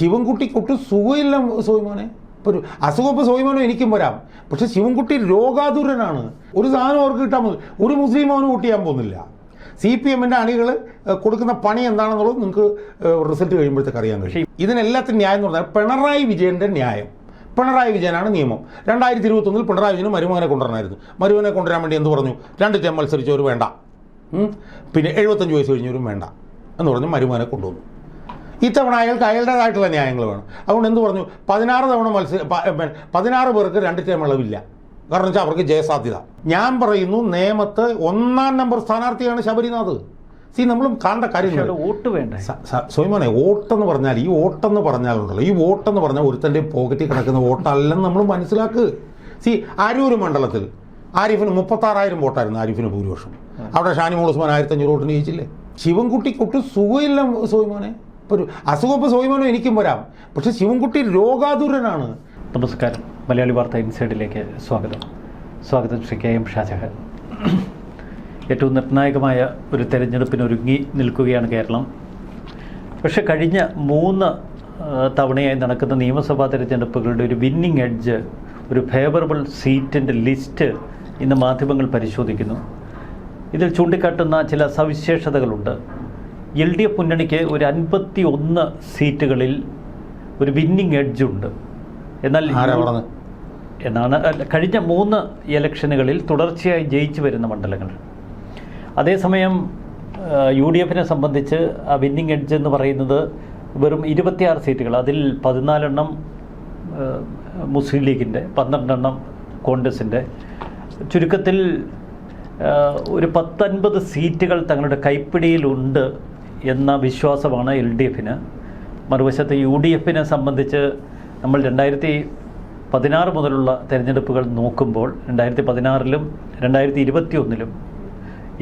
ശിവൻകുട്ടിക്കൊട്ടും സുഖമില്ല സോയിമോനെ. ഇപ്പോൾ ഒരു അസുഖം ഇപ്പോൾ സോയിമോനോ എനിക്കും വരാം, പക്ഷെ ശിവൻകുട്ടി രോഗാതുരനാണ്. ഒരു സാധനം അവർക്ക് കിട്ടാൻ പോകുന്നു, ഒരു മുസ്ലിം അവന് വോട്ട് ചെയ്യാൻ പോകുന്നില്ല. CPM-ൻ്റെ അണികൾ കൊടുക്കുന്ന പണി എന്താണെന്നുള്ളത് നിങ്ങൾക്ക് റിസൾട്ട് കഴിയുമ്പോഴത്തേക്ക് അറിയാൻ കഴിയും. ഇതിനെല്ലാത്തിനും ന്യായം എന്ന് പറഞ്ഞാൽ പിണറായി വിജയൻ്റെ ന്യായം. പിണറായി വിജയനാണ് നിയമം. 2021 പിണറായി വിജയന് മരുമകനെ കൊണ്ടുവരണമായിരുന്നു. മരുമകനെ കൊണ്ടുവരാൻ വേണ്ടി എന്ത് പറഞ്ഞു? 2 ടേം മത്സരിച്ചവർ വേണ്ട, പിന്നെ 75 വയസ്സ് കഴിഞ്ഞവരും വേണ്ട എന്ന് പറഞ്ഞ് മരുമകനെ കൊണ്ടുവന്നു. ഇത്തവണ അയാൾക്ക് അയാളുടേതായിട്ടുള്ള ന്യായങ്ങൾ വേണം. അതുകൊണ്ട് എന്ത് പറഞ്ഞു? 16 പേർക്ക് 2 ടേം ഇളവില്ല. കാരണം വെച്ചാൽ അവർക്ക് ജയസാധ്യത. ഞാൻ പറയുന്നു, നേമത്ത് 1-ാം നമ്പർ സ്ഥാനാർത്ഥിയാണ് ശബരിനാഥ്. നമ്മൾ കാണേണ്ട കാര്യങ്ങൾ. വോട്ട് വേണ്ട സോയിമോനെ, വോട്ടെന്ന് പറഞ്ഞാൽ ഈ വോട്ടെന്ന് പറഞ്ഞാലുണ്ടല്ലോ, ഈ വോട്ടെന്ന് പറഞ്ഞാൽ ഒരുത്തൻ്റെ പോക്കറ്റിൽ കിടക്കുന്ന വോട്ടല്ലെന്ന് നമ്മൾ മനസ്സിലാക്ക്. അരൂർ മണ്ഡലത്തിൽ ആരിഫിന് 36,000 വോട്ടായിരുന്നു. ആരിഫിന് ഭൂരിപക്ഷം. അവിടെ ഷാനിമോൾ ഉസ്മാൻ 1500 വോട്ടിന് ജയിച്ചില്ലേ? ശിവൻകുട്ടിക്കൊട്ടും സുഖമില്ല സോയിമോനെ. ഇപ്പോൾ ഒരു അസുഖം ഇപ്പോൾ സോയിമോനോ എനിക്കും വരാം, പക്ഷെ ശിവൻകുട്ടി രോഗാതുരനാണ്. നമസ്കാരം. മലയാളി വാർത്ത ഇൻസൈഡിലേക്ക് സ്വാഗതം ശ്രീ KM ഷാജഹാൻ. ഏറ്റവും നിർണായകമായ ഒരു തെരഞ്ഞെടുപ്പിനൊരുങ്ങി നിൽക്കുകയാണ് കേരളം. പക്ഷേ കഴിഞ്ഞ 3 തവണയായി നടക്കുന്ന നിയമസഭാ തെരഞ്ഞെടുപ്പുകളുടെ ഒരു വിന്നിംഗ് എഡ്ജ്, ഒരു ഫേവറബിൾ സീറ്റിൻ്റെ ലിസ്റ്റ് ഇന്ന് മാധ്യമങ്ങൾ പരിശോധിക്കുന്നു. ഇതിൽ ചൂണ്ടിക്കാട്ടുന്ന ചില സവിശേഷതകളുണ്ട്. LDF മുന്നണിക്ക് ഒരു 51 സീറ്റുകളിൽ ഒരു വിന്നിംഗ് എഡ്ജുണ്ട്. എന്നാണ് കഴിഞ്ഞ 3 ഇലക്ഷനുകളിൽ തുടർച്ചയായി ജയിച്ചു വരുന്ന മണ്ഡലങ്ങൾ. അതേസമയം UDF-നെ സംബന്ധിച്ച് ആ വിന്നിംഗ് എഡ്ജ് എന്ന് പറയുന്നത് വെറും 26 സീറ്റുകൾ. അതിൽ 14 മുസ്ലിം ലീഗിൻ്റെ, 12 കോൺഗ്രസിൻ്റെ. ചുരുക്കത്തിൽ ഒരു 10-50 സീറ്റുകൾ തങ്ങളുടെ കൈപ്പിടിയിലുണ്ട് എന്ന വിശ്വാസമാണ് LDF-ന്. മറുവശത്ത് UDF-നെ സംബന്ധിച്ച് നമ്മൾ 2016 മുതലുള്ള തെരഞ്ഞെടുപ്പുകൾ നോക്കുമ്പോൾ 2016-ലും 2021-ലും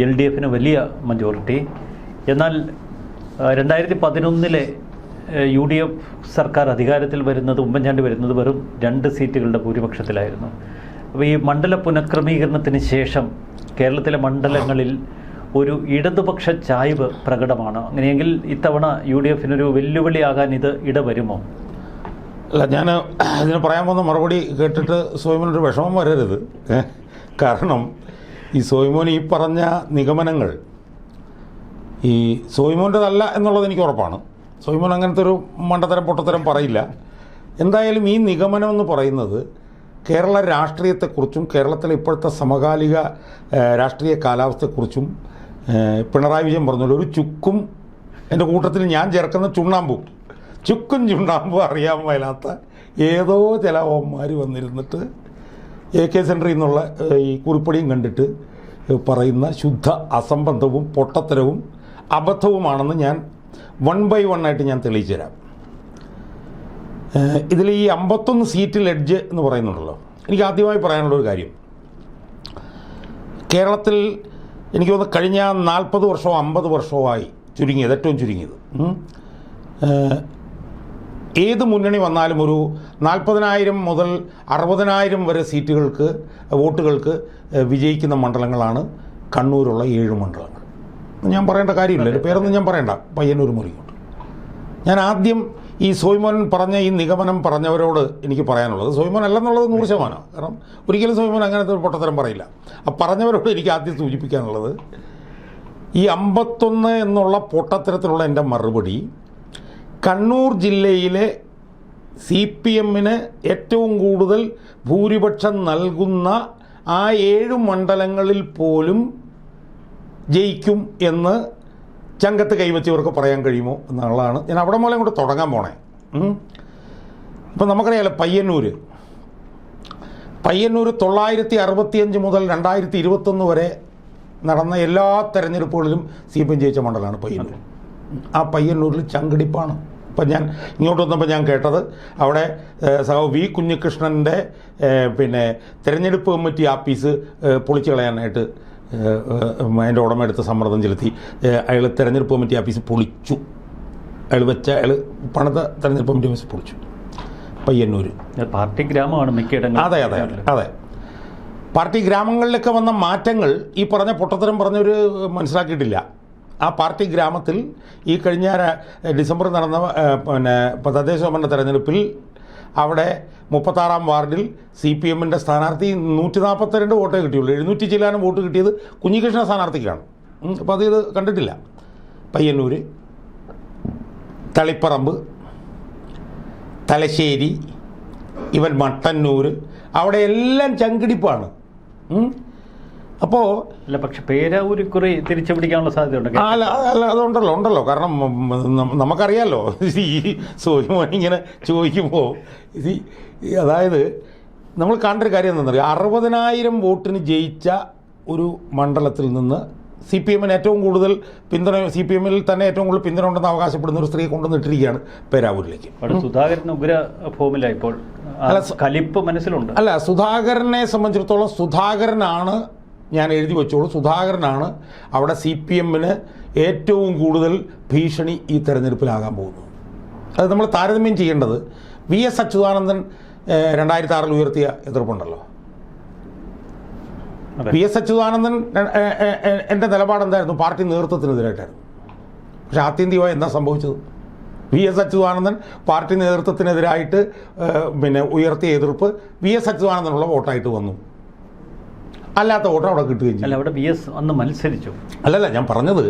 LDF-ന് വലിയ മജോറിറ്റി. എന്നാൽ 2011-ലെ UDF സർക്കാർ അധികാരത്തിൽ വരുന്നത്, ഉമ്മൻചാണ്ടി വരുന്നത് വെറും 2 സീറ്റുകളുടെ ഭൂരിപക്ഷത്തിലായിരുന്നു. അപ്പോൾ ഈ മണ്ഡല പുനഃക്രമീകരണത്തിന് ശേഷം കേരളത്തിലെ മണ്ഡലങ്ങളിൽ ഒരു ഇടതുപക്ഷ ചായ്വ് പ്രകടമാണ്. അങ്ങനെയെങ്കിൽ ഇത്തവണ UDF-നൊരു വെല്ലുവിളിയാകാൻ ഇത് ഇടവരുമോ? അല്ല, ഞാൻ ഇതിന് പറയാൻ പോകുന്ന മറുപടി കേട്ടിട്ട് സോയിമോനൊരു വിഷമം വരരുത്. കാരണം ഈ സോയിമോൻ ഈ പറഞ്ഞ നിഗമനങ്ങൾ ഈ സോയിമോൻ്റെതല്ല എന്നുള്ളത് എനിക്ക് ഉറപ്പാണ്. സോയിമോൻ അങ്ങനത്തെ ഒരു മണ്ടത്തരം പൊട്ടത്തരം പറയില്ല. എന്തായാലും ഈ നിഗമനം എന്ന് പറയുന്നത് കേരള രാഷ്ട്രീയത്തെക്കുറിച്ചും കേരളത്തിലെ ഇപ്പോഴത്തെ സമകാലിക രാഷ്ട്രീയ കാലാവസ്ഥയെക്കുറിച്ചും പിണറായി വിജയൻ പറഞ്ഞല്ലോ, ഒരു ചുക്കും എൻ്റെ കൂട്ടത്തിൽ ഞാൻ ചേർക്കുന്ന ചുണ്ണാമ്പും, ചുക്കും ചുണ്ണാമ്പും അറിയാൻ മേലാത്ത ഏതോ ചില ഓന്മാർ വന്നിരുന്നിട്ട് AK സെൻറ്ററിൽ നിന്നുള്ള ഈ കുറിപ്പടിയും കണ്ടിട്ട് പറയുന്ന ശുദ്ധ അസംബന്ധവും പൊട്ടത്തരവും അബദ്ധവുമാണെന്ന് ഞാൻ 1 by 1 ആയിട്ട് ഞാൻ തെളിയിച്ചു തരാം. ഇതിൽ ഈ 51 സീറ്റിൽ എഡ്ജ് എന്ന് പറയുന്നുണ്ടല്ലോ, എനിക്ക് ആദ്യമായി പറയാനുള്ളൊരു കാര്യം, കേരളത്തിൽ എനിക്ക് തോന്നുന്നു കഴിഞ്ഞ 40 വർഷമോ 50 വർഷമായി ചുരുങ്ങിയത്, ഏറ്റവും ചുരുങ്ങിയത്, ഏത് മുന്നണി വന്നാലും ഒരു 40,000 മുതൽ 60,000 വരെ വോട്ടുകൾക്ക് വിജയിക്കുന്ന മണ്ഡലങ്ങളാണ് കണ്ണൂരുള്ള 7 മണ്ഡലങ്ങൾ. ഞാൻ പറയേണ്ട കാര്യമില്ല, എൻ്റെ പേരൊന്നും ഞാൻ പറയണ്ട. പയ്യന്നൂർ മുറിയുണ്ട്. ഞാൻ ആദ്യം ഈ സോയിമോൻ പറഞ്ഞ ഈ നിഗമനം പറഞ്ഞവരോട് എനിക്ക് പറയാനുള്ളത്, സോയിമോൻ അല്ലെന്നുള്ളത് 100%. കാരണം ഒരിക്കലും സോയിമോൻ അങ്ങനത്തെ ഒരു പൊട്ടത്തരം പറയില്ല. ആ പറഞ്ഞവരോട് എനിക്ക് ആദ്യം സൂചിപ്പിക്കാനുള്ളത്, ഈ 51 എന്നുള്ള പൊട്ടത്തരത്തിലുള്ള എൻ്റെ മറുപടി കണ്ണൂർ ജില്ലയിലെ CPM-ന് ഏറ്റവും കൂടുതൽ ഭൂരിപക്ഷം നൽകുന്ന ആ 7 മണ്ഡലങ്ങളിൽ പോലും ജയിക്കും എന്ന് ചങ്കത്ത് കൈവച്ചവർക്ക് പറയാൻ കഴിയുമോ എന്നുള്ളതാണ് ഞാൻ അവിടെ മൂലം കൂടെ തുടങ്ങാൻ പോണേ. ഇപ്പം നമുക്കറിയാമല്ലോ, പയ്യന്നൂർ 965 മുതൽ 2021 വരെ നടന്ന എല്ലാ തെരഞ്ഞെടുപ്പുകളിലും CPM ജയിച്ച മണ്ഡലമാണ് പയ്യന്നൂർ. ആ പയ്യന്നൂരിൽ ചങ്കടിപ്പാണ്. ഇപ്പം ഞാൻ ഇങ്ങോട്ട് വന്നപ്പോൾ ഞാൻ കേട്ടത് അവിടെ V കുഞ്ഞികൃഷ്ണൻ്റെ പിന്നെ തെരഞ്ഞെടുപ്പ് കമ്മിറ്റി ആഫീസ് പൊളിച്ചു കളയാനായിട്ട് അതിൻ്റെ ഉടമയെടുത്ത് സമ്മർദ്ദം ചെലുത്തി. അയാൾ തെരഞ്ഞെടുപ്പ് കമ്മിറ്റി ഓഫീസ് പൊളിച്ചു. അയാൾ പണിത തെരഞ്ഞെടുപ്പ് കമ്മിറ്റി ഓഫീസ് പൊളിച്ചു. പയ്യന്നൂർ പാർട്ടി ഗ്രാമമാണ് മിക്കയിടങ്ങളും. അതെ അതെ അതെ. പാർട്ടി ഗ്രാമങ്ങളിലൊക്കെ വന്ന മാറ്റങ്ങൾ ഈ പറഞ്ഞ പൊട്ടത്തരം പറഞ്ഞവർ മനസ്സിലാക്കിയിട്ടില്ല. ആ പാർട്ടി ഗ്രാമത്തിൽ ഈ കഴിഞ്ഞ ഡിസംബറിൽ നടന്ന പിന്നെ തദ്ദേശ സ്വയംഭരണ തെരഞ്ഞെടുപ്പിൽ അവിടെ 36-ാം വാർഡിൽ CPM-ൻ്റെ സ്ഥാനാർത്ഥി 142 വോട്ടേ കിട്ടിയുള്ളൂ. 700 ചില്ലാനും വോട്ട് കിട്ടിയത് കുഞ്ഞികൃഷ്ണ സ്ഥാനാർത്ഥിക്കാണ്. അപ്പോൾ അത് കണ്ടിട്ടില്ല. പയ്യന്നൂർ, തളിപ്പറമ്പ്, തലശ്ശേരി, ഇവൻ മട്ടന്നൂർ, അവിടെ എല്ലാം ചങ്കിടിപ്പാണ്. അപ്പോൾ അല്ല, പക്ഷെ പേരാവൂർ കുറി തിരിച്ചു പിടിക്കാനുള്ള സാധ്യതയുണ്ട്. അല്ല അതുണ്ടല്ലോ. കാരണം നമുക്കറിയാമല്ലോ, ഈ സോനിമോൻ ഇങ്ങനെ ചോദിക്കുമ്പോൾ അതായത് നമ്മൾ കാണേണ്ട ഒരു കാര്യം എന്താണെന്ന് അറിയാം. 60,000 വോട്ടിന് ജയിച്ച ഒരു മണ്ഡലത്തിൽ നിന്ന് CPM-ന് ഏറ്റവും കൂടുതൽ പിന്തുണ, CPM-ൽ തന്നെ ഏറ്റവും കൂടുതൽ പിന്തുണ ഉണ്ടെന്ന് അവകാശപ്പെടുന്ന ഒരു സ്ത്രീ കൊണ്ടുവന്നിട്ടിരിക്കുകയാണ് പേരാവൂരിലേക്ക്. സുധാകരൻ ഉഗ്ര ഫോമിലാണ് ഇപ്പോൾ. കലിപ്പ് മനസ്സിലുണ്ട്. അല്ല, സുധാകരനെ സംബന്ധിച്ചിടത്തോളം സുധാകരനാണ്, ഞാൻ എഴുതി വെച്ചോളൂ, സുധാകരനാണ് അവിടെ CPM-ന് ഏറ്റവും കൂടുതൽ ഭീഷണി ഈ തെരഞ്ഞെടുപ്പിലാകാൻ പോകുന്നത്. അത് നമ്മൾ താരതമ്യം ചെയ്യേണ്ടത് VS അച്യുതാനന്ദൻ 2006 ഉയർത്തിയ എതിർപ്പുണ്ടല്ലോ. VS അച്യുതാനന്ദൻ എൻ്റെ നിലപാടെന്തായിരുന്നു? പാർട്ടി നേതൃത്വത്തിനെതിരായിട്ടായിരുന്നു. പക്ഷേ ആത്യന്തികമായി എന്താ സംഭവിച്ചത്? VS അച്യുതാനന്ദൻ പാർട്ടി നേതൃത്വത്തിനെതിരായിട്ട് ഉയർത്തിയ എതിർപ്പ് VS അച്യുതാനന്ദനുള്ള വോട്ടായിട്ട് വന്നു. അല്ലാത്ത വോട്ട് അവിടെ കിട്ടുകയും ചെയ്യും. അല്ല, അവിടെ VS അന്ന് മത്സരിച്ചു. അല്ലല്ല, ഞാൻ പറഞ്ഞത്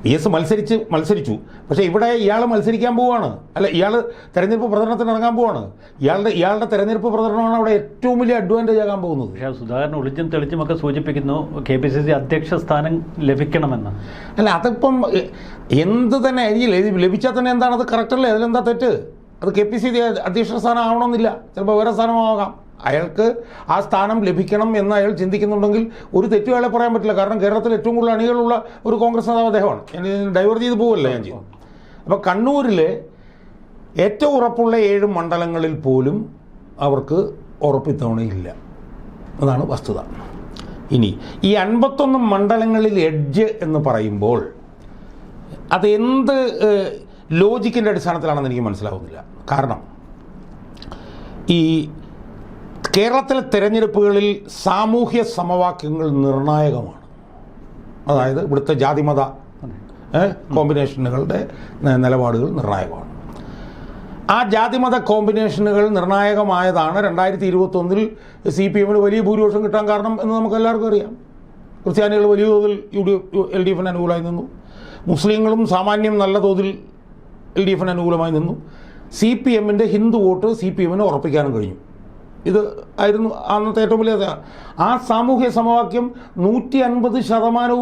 VS മത്സരിച്ചു. പക്ഷേ ഇവിടെ ഇയാൾ മത്സരിക്കാൻ പോവുകയാണ്. അല്ല, ഇയാൾ തെരഞ്ഞെടുപ്പ് പ്രചരണത്തിന് ഇറങ്ങാൻ പോവുകയാണ്. ഇയാളുടെ തെരഞ്ഞെടുപ്പ് പ്രചരണമാണ് അവിടെ ഏറ്റവും വലിയ അഡ്വാൻറ്റേജ് ആകാൻ പോകുന്നത്. പക്ഷേ സുധാകരൻ ഒളിച്ചും തെളിച്ചുമൊക്കെ സൂചിപ്പിക്കുന്നു KPCC അധ്യക്ഷ സ്ഥാനം ലഭിക്കണമെന്ന്. അല്ല, അതിപ്പം എന്ത് തന്നെ ലഭിച്ചാൽ തന്നെ എന്താണ്, അത് കറക്റ്റല്ലേ? അതിലെന്താ തെറ്റ്? അത് KPCC അധ്യക്ഷ സ്ഥാനം ആവണമെന്നില്ല, ചിലപ്പോൾ വേറെ സ്ഥാനമാകാം. അയാൾക്ക് ആ സ്ഥാനം ലഭിക്കണം എന്ന് അയാൾ ചിന്തിക്കുന്നുണ്ടെങ്കിൽ ഒരു തെറ്റും അയാളെ പറയാൻ പറ്റില്ല. കാരണം കേരളത്തിൽ ഏറ്റവും കൂടുതൽ അണികളുള്ള ഒരു കോൺഗ്രസ് നേതാവ് അദ്ദേഹമാണ്. ഡൈവേർട്ട് ചെയ്ത് പോവല്ലേ ഞാൻ ചെയ്യും. അപ്പോൾ കണ്ണൂരിലെ ഏറ്റവും ഉറപ്പുള്ള 7 മണ്ഡലങ്ങളിൽ പോലും അവർക്ക് ഉറപ്പിത്തവണയില്ല. അതാണ് വസ്തുത. ഇനി ഈ 51 മണ്ഡലങ്ങളിൽ എഡ്ജ് എന്ന് പറയുമ്പോൾ അതെന്ത് ലോജിക്കിൻ്റെ അടിസ്ഥാനത്തിലാണെന്ന് എനിക്ക് മനസ്സിലാവുന്നില്ല. കാരണം ഈ കേരളത്തിലെ തെരഞ്ഞെടുപ്പുകളിൽ സാമൂഹ്യ സമവാക്യങ്ങൾ നിർണായകമാണ്. അതായത് ഇവിടുത്തെ ജാതിമത കോമ്പിനേഷനുകളുടെ നിലപാടുകൾ നിർണായകമാണ്. ആ ജാതിമത കോമ്പിനേഷനുകൾ നിർണായകമായതാണ് 2021 CPM-ന് വലിയ ഭൂരിപക്ഷം കിട്ടാൻ കാരണം എന്ന് നമുക്ക് എല്ലാവർക്കും അറിയാം. ക്രിസ്ത്യാനികൾ വലിയ തോതിൽ LDF-ന് അനുകൂലമായി നിന്നു. മുസ്ലിങ്ങളും സാമാന്യം നല്ല തോതിൽ LDF-ന് അനുകൂലമായി നിന്നു. CPM-ൻ്റെ ഹിന്ദു വോട്ട് CPM-ന് ഉറപ്പിക്കാനും കഴിഞ്ഞു. ഇത് ആയിരുന്നു അന്നത്തെ ഏറ്റവും വലിയ. ആ സാമൂഹ്യ സമവാക്യം 150%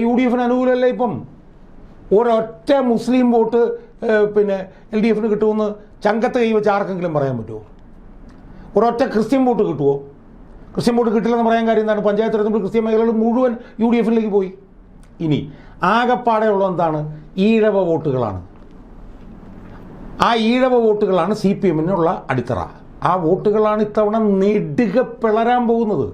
UDF-ന് അനുകൂലമല്ലേ? ഇപ്പം ഒരൊറ്റ മുസ്ലിം വോട്ട് LDF-ന് കിട്ടുമെന്ന് ചങ്കത്ത് കൈ വെച്ച് ആർക്കെങ്കിലും പറയാൻ പറ്റുമോ? ഒരൊറ്റ ക്രിസ്ത്യൻ വോട്ട് കിട്ടുമോ? ക്രിസ്ത്യൻ വോട്ട് കിട്ടില്ലെന്ന് പറയാൻ കാര്യം എന്താണ്? പഞ്ചായത്ത് തെരഞ്ഞെടുപ്പ് ക്രിസ്ത്യൻ മേഖലകൾ മുഴുവൻ UDF-ലേക്ക് പോയി. ഇനി ആകെപ്പാടെ ഉള്ള എന്താണ്? ഈഴവ വോട്ടുകളാണ്. ആ ഈഴവ വോട്ടുകളാണ് CPM-നുള്ള അടിത്തറ. ആ വോട്ടുകളാണ് ഇത്തവണ നെടുക പിളരാൻ പോകുന്നത്.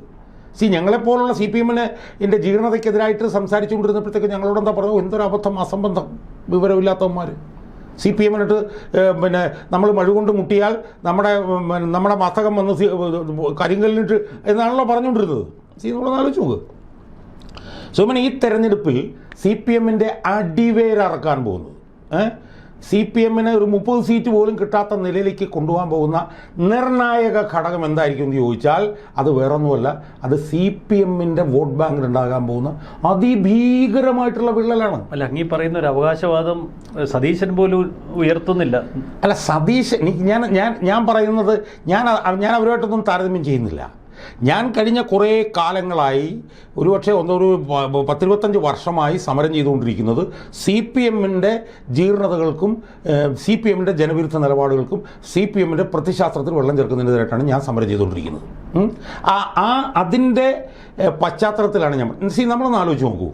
ഞങ്ങളെപ്പോലുള്ള CPM-ൻ്റെ ജീർണതയ്ക്കെതിരായിട്ട് സംസാരിച്ചുകൊണ്ടിരുന്നപ്പോഴത്തേക്ക് ഞങ്ങളോട് എന്താ പറയുക? എന്തൊരു അബദ്ധം, അസംബന്ധം, വിവരമില്ലാത്തവന്മാർ. CPM-നിട്ട് നമ്മൾ മഴുകൊണ്ട് മുട്ടിയാൽ നമ്മുടെ മസ്തകം വന്ന് കരിങ്കല്ലിട്ട് എന്നാണല്ലോ പറഞ്ഞുകൊണ്ടിരുന്നത്. നമ്മളൊന്ന് ആലോചിച്ച് നോക്ക്. ഈ തെരഞ്ഞെടുപ്പിൽ CPM-ൻ്റെ അടിവേരറക്കാൻ പോകുന്നത് CPM-ന് ഒരു 30 സീറ്റ് പോലും കിട്ടാത്ത നിലയിലേക്ക് കൊണ്ടുപോകാൻ പോകുന്ന നിർണായക ഘടകം എന്തായിരിക്കും എന്ന് ചോദിച്ചാൽ അത് വേറൊന്നുമല്ല, അത് CPM-ൻ്റെ വോട്ട് ബാങ്കിൽ ഉണ്ടാകാൻ പോകുന്ന അതിഭീകരമായിട്ടുള്ള വിള്ളലാണ്. അല്ല, അങ്ങീ പറയുന്ന ഒരു അവകാശവാദം സതീശൻ പോലും ഉയർത്തുന്നില്ല. അല്ല, സതീശൻ ഞാൻ പറയുന്നത് ഞാൻ അവരുമായിട്ടൊന്നും താരതമ്യം ചെയ്യുന്നില്ല. ഞാൻ കഴിഞ്ഞ കുറേ കാലങ്ങളായി, ഒരുപക്ഷെ ഒരു 10-25 വർഷമായി സമരം ചെയ്തുകൊണ്ടിരിക്കുന്നത് CPM-ൻ്റെ ജീർണതകൾക്കും CPM-ൻ്റെ ജനവിരുദ്ധ നിലപാടുകൾക്കും CPM-ൻ്റെ പ്രത്യശാസ്ത്രത്തിൽ വെള്ളം ചേർക്കുന്നതിനെതിരായിട്ടാണ് ഞാൻ സമരം ചെയ്തുകൊണ്ടിരിക്കുന്നത്. അതിൻ്റെ പശ്ചാത്തലത്തിലാണ് ഞാൻ നമ്മളൊന്ന് ആലോചിച്ച് നോക്കൂ.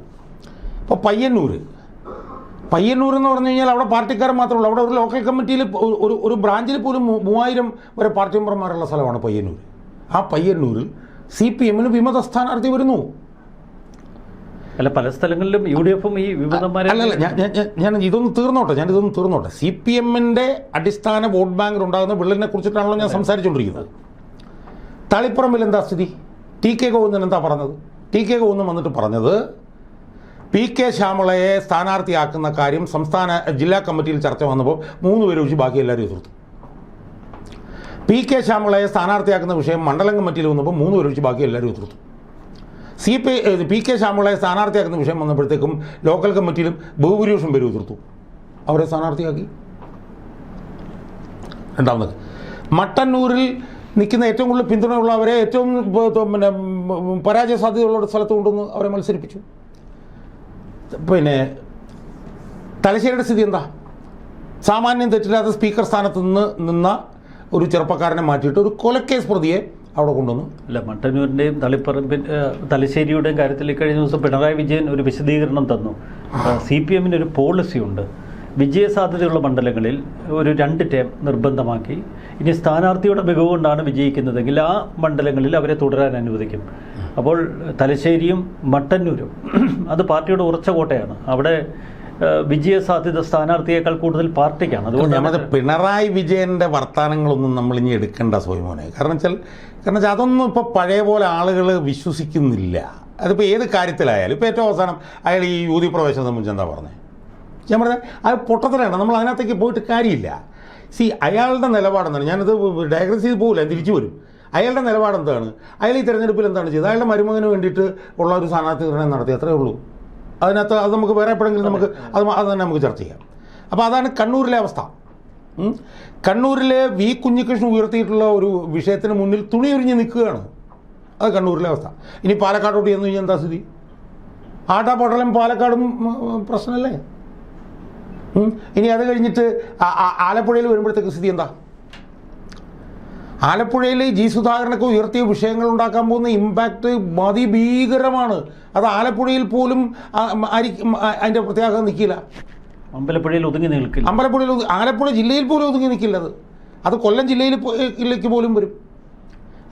ഇപ്പോൾ പയ്യന്നൂർ എന്ന് പറഞ്ഞു കഴിഞ്ഞാൽ അവിടെ പാർട്ടിക്കാരൻ മാത്രമേ ഉള്ളൂ. അവിടെ ഒരു ലോക്കൽ കമ്മിറ്റിയിൽ ഒരു ബ്രാഞ്ചിൽ പോലും 3000 വരെ പാർട്ടി മെമ്പർമാരുള്ള സ്ഥലമാണ് പയ്യന്നൂർ. ആ പയ്യന്നൂരിൽ CPM-ന് വിമത സ്ഥാനാർത്ഥി വരുന്നു. അല്ല, പല സ്ഥലങ്ങളിലും UDF-ഉം ഈ വിമതന്മാരെ. അല്ലല്ല, ഞാൻ ഇതൊന്ന് തീർന്നോട്ടെ. CPM-ൻ്റെ അടിസ്ഥാന വോട്ട് ബാങ്കിൽ ഉണ്ടാകുന്ന വിള്ളലിനെ കുറിച്ചിട്ടാണല്ലോ ഞാൻ സംസാരിച്ചുകൊണ്ടിരിക്കുന്നത്. തളിപ്പറമ്പിൽ എന്താ സ്ഥിതി? TK ഗോവിന്ദൻ എന്താ പറഞ്ഞത്? TK ഗോവിന്ദൻ വന്നിട്ട് പറഞ്ഞത് കെ ശ്യാമളയെ സ്ഥാനാർത്ഥിയാക്കുന്ന കാര്യം ജില്ലാ കമ്മിറ്റിയിൽ ചർച്ച വന്നപ്പോൾ 3 പേര് ഒഴിച്ച് ബാക്കി എല്ലാവരും എതിർത്തു. കെ ശ്യാമളയെ സ്ഥാനാർത്ഥിയാക്കുന്ന വിഷയം മണ്ഡലം കമ്മിറ്റിയിൽ വന്നപ്പോൾ 3 പേര് ഒഴിച്ച് ബാക്കി എല്ലാവരും എതിർത്തു. കെ ശ്യാമളയെ സ്ഥാനാർത്ഥിയാക്കുന്ന വിഷയം വന്നപ്പോഴത്തേക്കും ലോക്കൽ കമ്മിറ്റിയിലും ബഹുഭൂരിപക്ഷം പേര് എതിർത്തു. അവരെ സ്ഥാനാർത്ഥിയാക്കി. രണ്ടാമത് മട്ടന്നൂരിൽ നിൽക്കുന്ന ഏറ്റവും കൂടുതൽ പിന്തുണയുള്ളവരെ ഏറ്റവും പിന്നെ പരാജയ സാധ്യതയുള്ള സ്ഥലത്ത് കൊണ്ടുവന്ന് അവരെ മത്സരിപ്പിച്ചു. പിന്നെ തലശ്ശേരിയുടെ സ്ഥിതി എന്താ? സാമാന്യം തെറ്റില്ലാത്ത സ്പീക്കർ സ്ഥാനത്ത് നിന്ന ഒരു ചെറുപ്പക്കാരനെ മാറ്റിയിട്ട് ഒരു കൊലക്കേസ് പ്രതിയെ അവിടെ കൊണ്ടുവന്നു. അല്ല, മട്ടന്നൂരിൻ്റെയും തലശ്ശേരിയുടെയും കാര്യത്തിൽ കഴിഞ്ഞ ദിവസം പിണറായി വിജയൻ ഒരു വിശദീകരണം തന്നു. CPM-ന് ഒരു പോളിസി ഉണ്ട്, വിജയസാധ്യതയുള്ള മണ്ഡലങ്ങളിൽ ഒരു 2 ടേം നിർബന്ധമാക്കി, ഇനി സ്ഥാനാർത്ഥിയുടെ മികവ് കൊണ്ടാണ് വിജയിക്കുന്നതെങ്കിൽ ആ മണ്ഡലങ്ങളിൽ അവരെ തുടരാൻ അനുവദിക്കും. അപ്പോൾ തലശ്ശേരിയും മട്ടന്നൂരും അത് പാർട്ടിയുടെ ഉറച്ച കോട്ടയാണ്. അവിടെ വിജയസാധ്യത സ്ഥാനാർത്ഥിയേക്കാൾ കൂടുതൽ പാർട്ടിക്കാണ്. അതുകൊണ്ട് പിണറായി വിജയൻ്റെ വർത്തമാനങ്ങളൊന്നും നമ്മൾ ഇനി എടുക്കേണ്ട സോയ്മോനെ. കാരണം വെച്ചാൽ അതൊന്നും ഇപ്പോൾ പഴയ പോലെ ആളുകൾ വിശ്വസിക്കുന്നില്ല. അതിപ്പോൾ ഏത് കാര്യത്തിലായാലും. ഇപ്പോൾ ഏറ്റവും അവസാനം അയാൾ ഈ യൂതി പ്രവേശനം സംബന്ധിച്ച് എന്താ പറഞ്ഞത്? ഞാൻ പറഞ്ഞത് അത് പൊട്ടത്തരാണ്. നമ്മൾ അതിനകത്തേക്ക് പോയിട്ട് കാര്യമില്ല. അയാളുടെ നിലപാടെന്താണ്? ഞാനത് ഡയഗ്രസ് ചെയ്ത് പോകില്ല, തിരിച്ചു വരും. അയാളുടെ നിലപാടെന്താണ്? അയാൾ ഈ തെരഞ്ഞെടുപ്പിൽ എന്താണ് ചെയ്തത്? അയാളുടെ മരുമകന് വേണ്ടിയിട്ട് ഉള്ള ഒരു സ്ഥാനാർത്ഥി നിർണ്ണയം നടത്തി, അത്രേ ഉള്ളൂ. അതിനകത്ത് അത് നമുക്ക് വേറെ എപ്പോഴെങ്കിലും അത് തന്നെ നമുക്ക് ചർച്ച ചെയ്യാം. അപ്പോൾ അതാണ് കണ്ണൂരിലെ അവസ്ഥ. കണ്ണൂരിലെ കുഞ്ഞികൃഷ്ണൻ ഉയർത്തിയിട്ടുള്ള ഒരു വിഷയത്തിന് മുന്നിൽ തുണിയൊരിഞ്ഞ് നിൽക്കുകയാണ്. അത് കണ്ണൂരിലെ അവസ്ഥ. ഇനി പാലക്കാടോട്ട് ചെന്ന് കഴിഞ്ഞാൽ എന്താ സ്ഥിതി? ആട്ടാപ്പാട്ടലും പാലക്കാടും പ്രശ്നമല്ലേ? ഇനി അത് കഴിഞ്ഞിട്ട് ആലപ്പുഴയിൽ വരുമ്പോഴത്തേക്ക് സ്ഥിതി എന്താ? ആലപ്പുഴയിൽ സുധാകരനൊക്കെ ഉയർത്തിയ വിഷയങ്ങൾ ഉണ്ടാക്കാൻ പോകുന്ന ഇമ്പാക്റ്റ് അതിഭീകരമാണ്. അത് ആലപ്പുഴയിൽ പോലും അതിൻ്റെ പ്രത്യേകത നിൽക്കില്ല. അമ്പലപ്പുഴയിൽ ഒതുങ്ങി നിൽക്കില്ല. ആലപ്പുഴ ജില്ലയിൽ പോലും ഒതുങ്ങി നിൽക്കില്ല. അത് കൊല്ലം ജില്ലയിലേക്ക് പോലും വരും.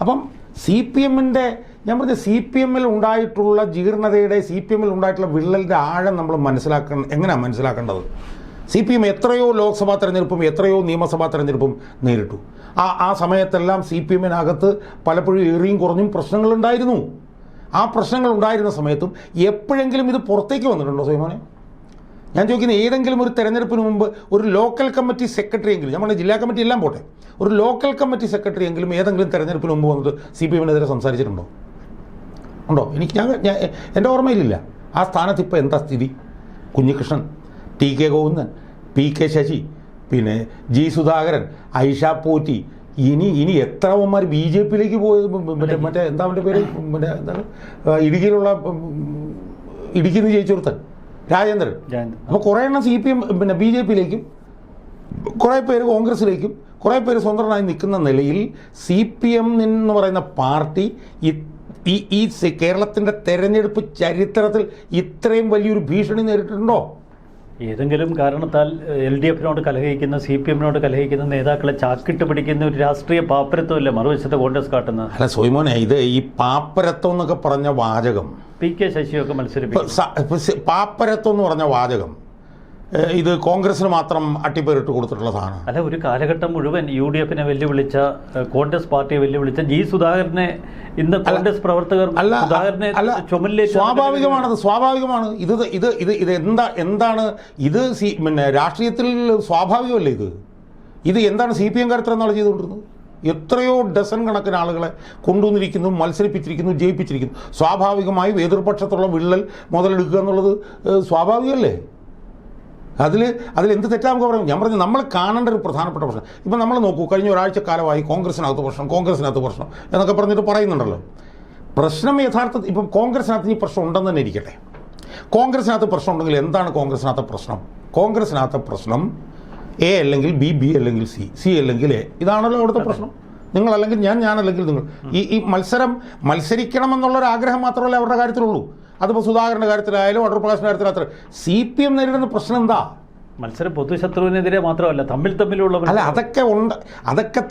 അപ്പം CPM-ൻ്റെ ഞാൻ പറഞ്ഞ CPM-ൽ ഉണ്ടായിട്ടുള്ള ജീർണതയുടെ CPM-ൽ ഉണ്ടായിട്ടുള്ള വിള്ളലിൻ്റെ ആഴം നമ്മൾ എങ്ങനെയാണ് മനസ്സിലാക്കേണ്ടത്? CPM എത്രയോ ലോക്സഭാ തെരഞ്ഞെടുപ്പും എത്രയോ നിയമസഭാ തെരഞ്ഞെടുപ്പും നേരിട്ടു. ആ സമയത്തെല്ലാം CPM-നകത്ത് പലപ്പോഴും ഏറിയും കുറഞ്ഞും പ്രശ്നങ്ങളുണ്ടായിരുന്നു. ആ പ്രശ്നങ്ങൾ ഉണ്ടായിരുന്ന സമയത്തും എപ്പോഴെങ്കിലും ഇത് പുറത്തേക്ക് വന്നിട്ടുണ്ടോ സോയ്മോനെ? ഞാൻ ചോദിക്കുന്നത്, ഏതെങ്കിലും ഒരു തെരഞ്ഞെടുപ്പിന് മുമ്പ് ഒരു ലോക്കൽ കമ്മിറ്റി സെക്രട്ടറി എങ്കിലും, നമ്മുടെ ജില്ലാ കമ്മിറ്റി എല്ലാം പോട്ടെ, ഒരു ലോക്കൽ കമ്മിറ്റി സെക്രട്ടറി എങ്കിലും ഏതെങ്കിലും തെരഞ്ഞെടുപ്പിന് മുമ്പ് വന്നിട്ട് CPM-നെതിരെ സംസാരിച്ചിട്ടുണ്ടോ? ഉണ്ടോ? എൻ്റെ ഓർമ്മയിലില്ല. ആ സ്ഥാനത്ത് ഇപ്പോൾ എന്താ സ്ഥിതി? കുഞ്ഞികൃഷ്ണൻ, TK ഗോവിന്ദൻ, PK ശശി, പിന്നെ സുധാകരൻ, ഐഷ പോറ്റി, ഇനി എത്രവന്മാർ BJP-യിലേക്ക് പോയത്? മറ്റേ എന്താ അവൻ്റെ പേര്? എന്താണ് ഇടുക്കിയിലുള്ള ഇടുക്കിന്ന് ജയിച്ചൊരുത്തൻ രാജേന്ദ്രൻ. അപ്പോൾ കുറേ എണ്ണം CPM BJP-യിലേക്കും കുറേ പേര് കോൺഗ്രസ്സിലേക്കും കുറേ പേര് സ്വതന്ത്രമായി നിൽക്കുന്ന നിലയിൽ CPM എന്ന് പറയുന്ന പാർട്ടി ഈ കേരളത്തിൻ്റെ തെരഞ്ഞെടുപ്പ് ചരിത്രത്തിൽ ഇത്രയും വലിയൊരു ഭീഷണി നേരിട്ടിട്ടുണ്ടോ? ഏതെങ്കിലും കാരണത്താൽ LDF-നോട് കലഹിക്കുന്ന CPM-നോട് കലഹിക്കുന്ന നേതാക്കളെ ചാക്കിട്ട് പിടിക്കുന്ന ഒരു രാഷ്ട്രീയ പാപ്പരത്വമല്ലേ മറുവശത്ത് കോൺഗ്രസ് കാട്ടുന്നത്? അല്ല സോയ്മോനെ, ഇത് ഈ പാപ്പരത്വം എന്നൊക്കെ പറഞ്ഞ വാചകം, PK ശശിയൊക്കെ മത്സരിപ്പിക്കും. പാപ്പരത്വം എന്ന് പറഞ്ഞ വാചകം ഇത് കോൺഗ്രസിന് മാത്രം അട്ടിപ്പേരിട്ട് കൊടുത്തിട്ടുള്ള സാധനം അല്ല. ഒരു കാലഘട്ടം മുഴുവൻ UDF-നെ വെല്ലുവിളിച്ച, കോൺഗ്രസ് പാർട്ടിയെ വെല്ലുവിളിച്ച സുധാകരനെ ഇന്ന് കോൺഗ്രസ് പ്രവർത്തകർ സുധാകരനെ ചുമലിലേക്ക്. സ്വാഭാവികമാണ്. ഇത് എന്താണ് ഇത്? രാഷ്ട്രീയത്തിൽ സ്വാഭാവികമല്ലേ ഇത് എന്താണ് CPM കാര്യത്തിൽ എന്നാണ് ചെയ്തുകൊണ്ടിരുന്നത്? എത്രയോ ഡസൻ കണക്കിന് ആളുകളെ കൊണ്ടുവന്നിരിക്കുന്നു, മത്സരിപ്പിച്ചിരിക്കുന്നു, ജയിപ്പിച്ചിരിക്കുന്നു. സ്വാഭാവികമായും എതിർപക്ഷത്തുള്ള വിള്ളൽ മുതലെടുക്കുക എന്നുള്ളത് സ്വാഭാവികമല്ലേ? അതിലെന്ത് തെറ്റാ നമുക്ക് പറയാം? ഞാൻ പറഞ്ഞു, നമ്മൾ കാണേണ്ട ഒരു പ്രധാനപ്പെട്ട പ്രശ്നം. ഇപ്പം നമ്മൾ നോക്കൂ, കഴിഞ്ഞ ഒരാഴ്ച കാലമായി കോൺഗ്രസിനകത്ത് പ്രശ്നം എന്നൊക്കെ പറഞ്ഞിട്ട് പറയുന്നുണ്ടല്ലോ. പ്രശ്നം യഥാർത്ഥത്തിൽ ഇപ്പം കോൺഗ്രസിനകത്ത് ഈ പ്രശ്നം ഉണ്ടെന്ന് തന്നെ ഇരിക്കട്ടെ. കോൺഗ്രസിനകത്ത് പ്രശ്നം ഉണ്ടെങ്കിൽ എന്താണ് കോൺഗ്രസിനകത്ത് പ്രശ്നം? കോൺഗ്രസിനകത്ത് പ്രശ്നം A അല്ലെങ്കിൽ B അല്ലെങ്കിൽ C അല്ലെങ്കിൽ A. ഇതാണല്ലോ അവിടുത്തെ പ്രശ്നം. നിങ്ങളല്ലെങ്കിൽ ഞാനല്ലെങ്കിൽ നിങ്ങൾ. ഈ മത്സരിക്കണമെന്നുള്ളൊരു ആഗ്രഹം മാത്രമല്ല അവരുടെ കാര്യത്തിലുള്ളൂ. അതിപ്പോൾ സുധാകരൻ്റെ കാര്യത്തിലായാലും അടൂർ പ്രകാശിൻ്റെ കാര്യത്തിലായാലും CPM നേരിടുന്ന പ്രശ്നം എന്താ? മത്സരം പൊതുശത്രുവിനെതിരെ മാത്രമല്ല, തമ്മിലുള്ള അല്ല, അതൊക്കെ ഉണ്ട്. അതൊക്കെ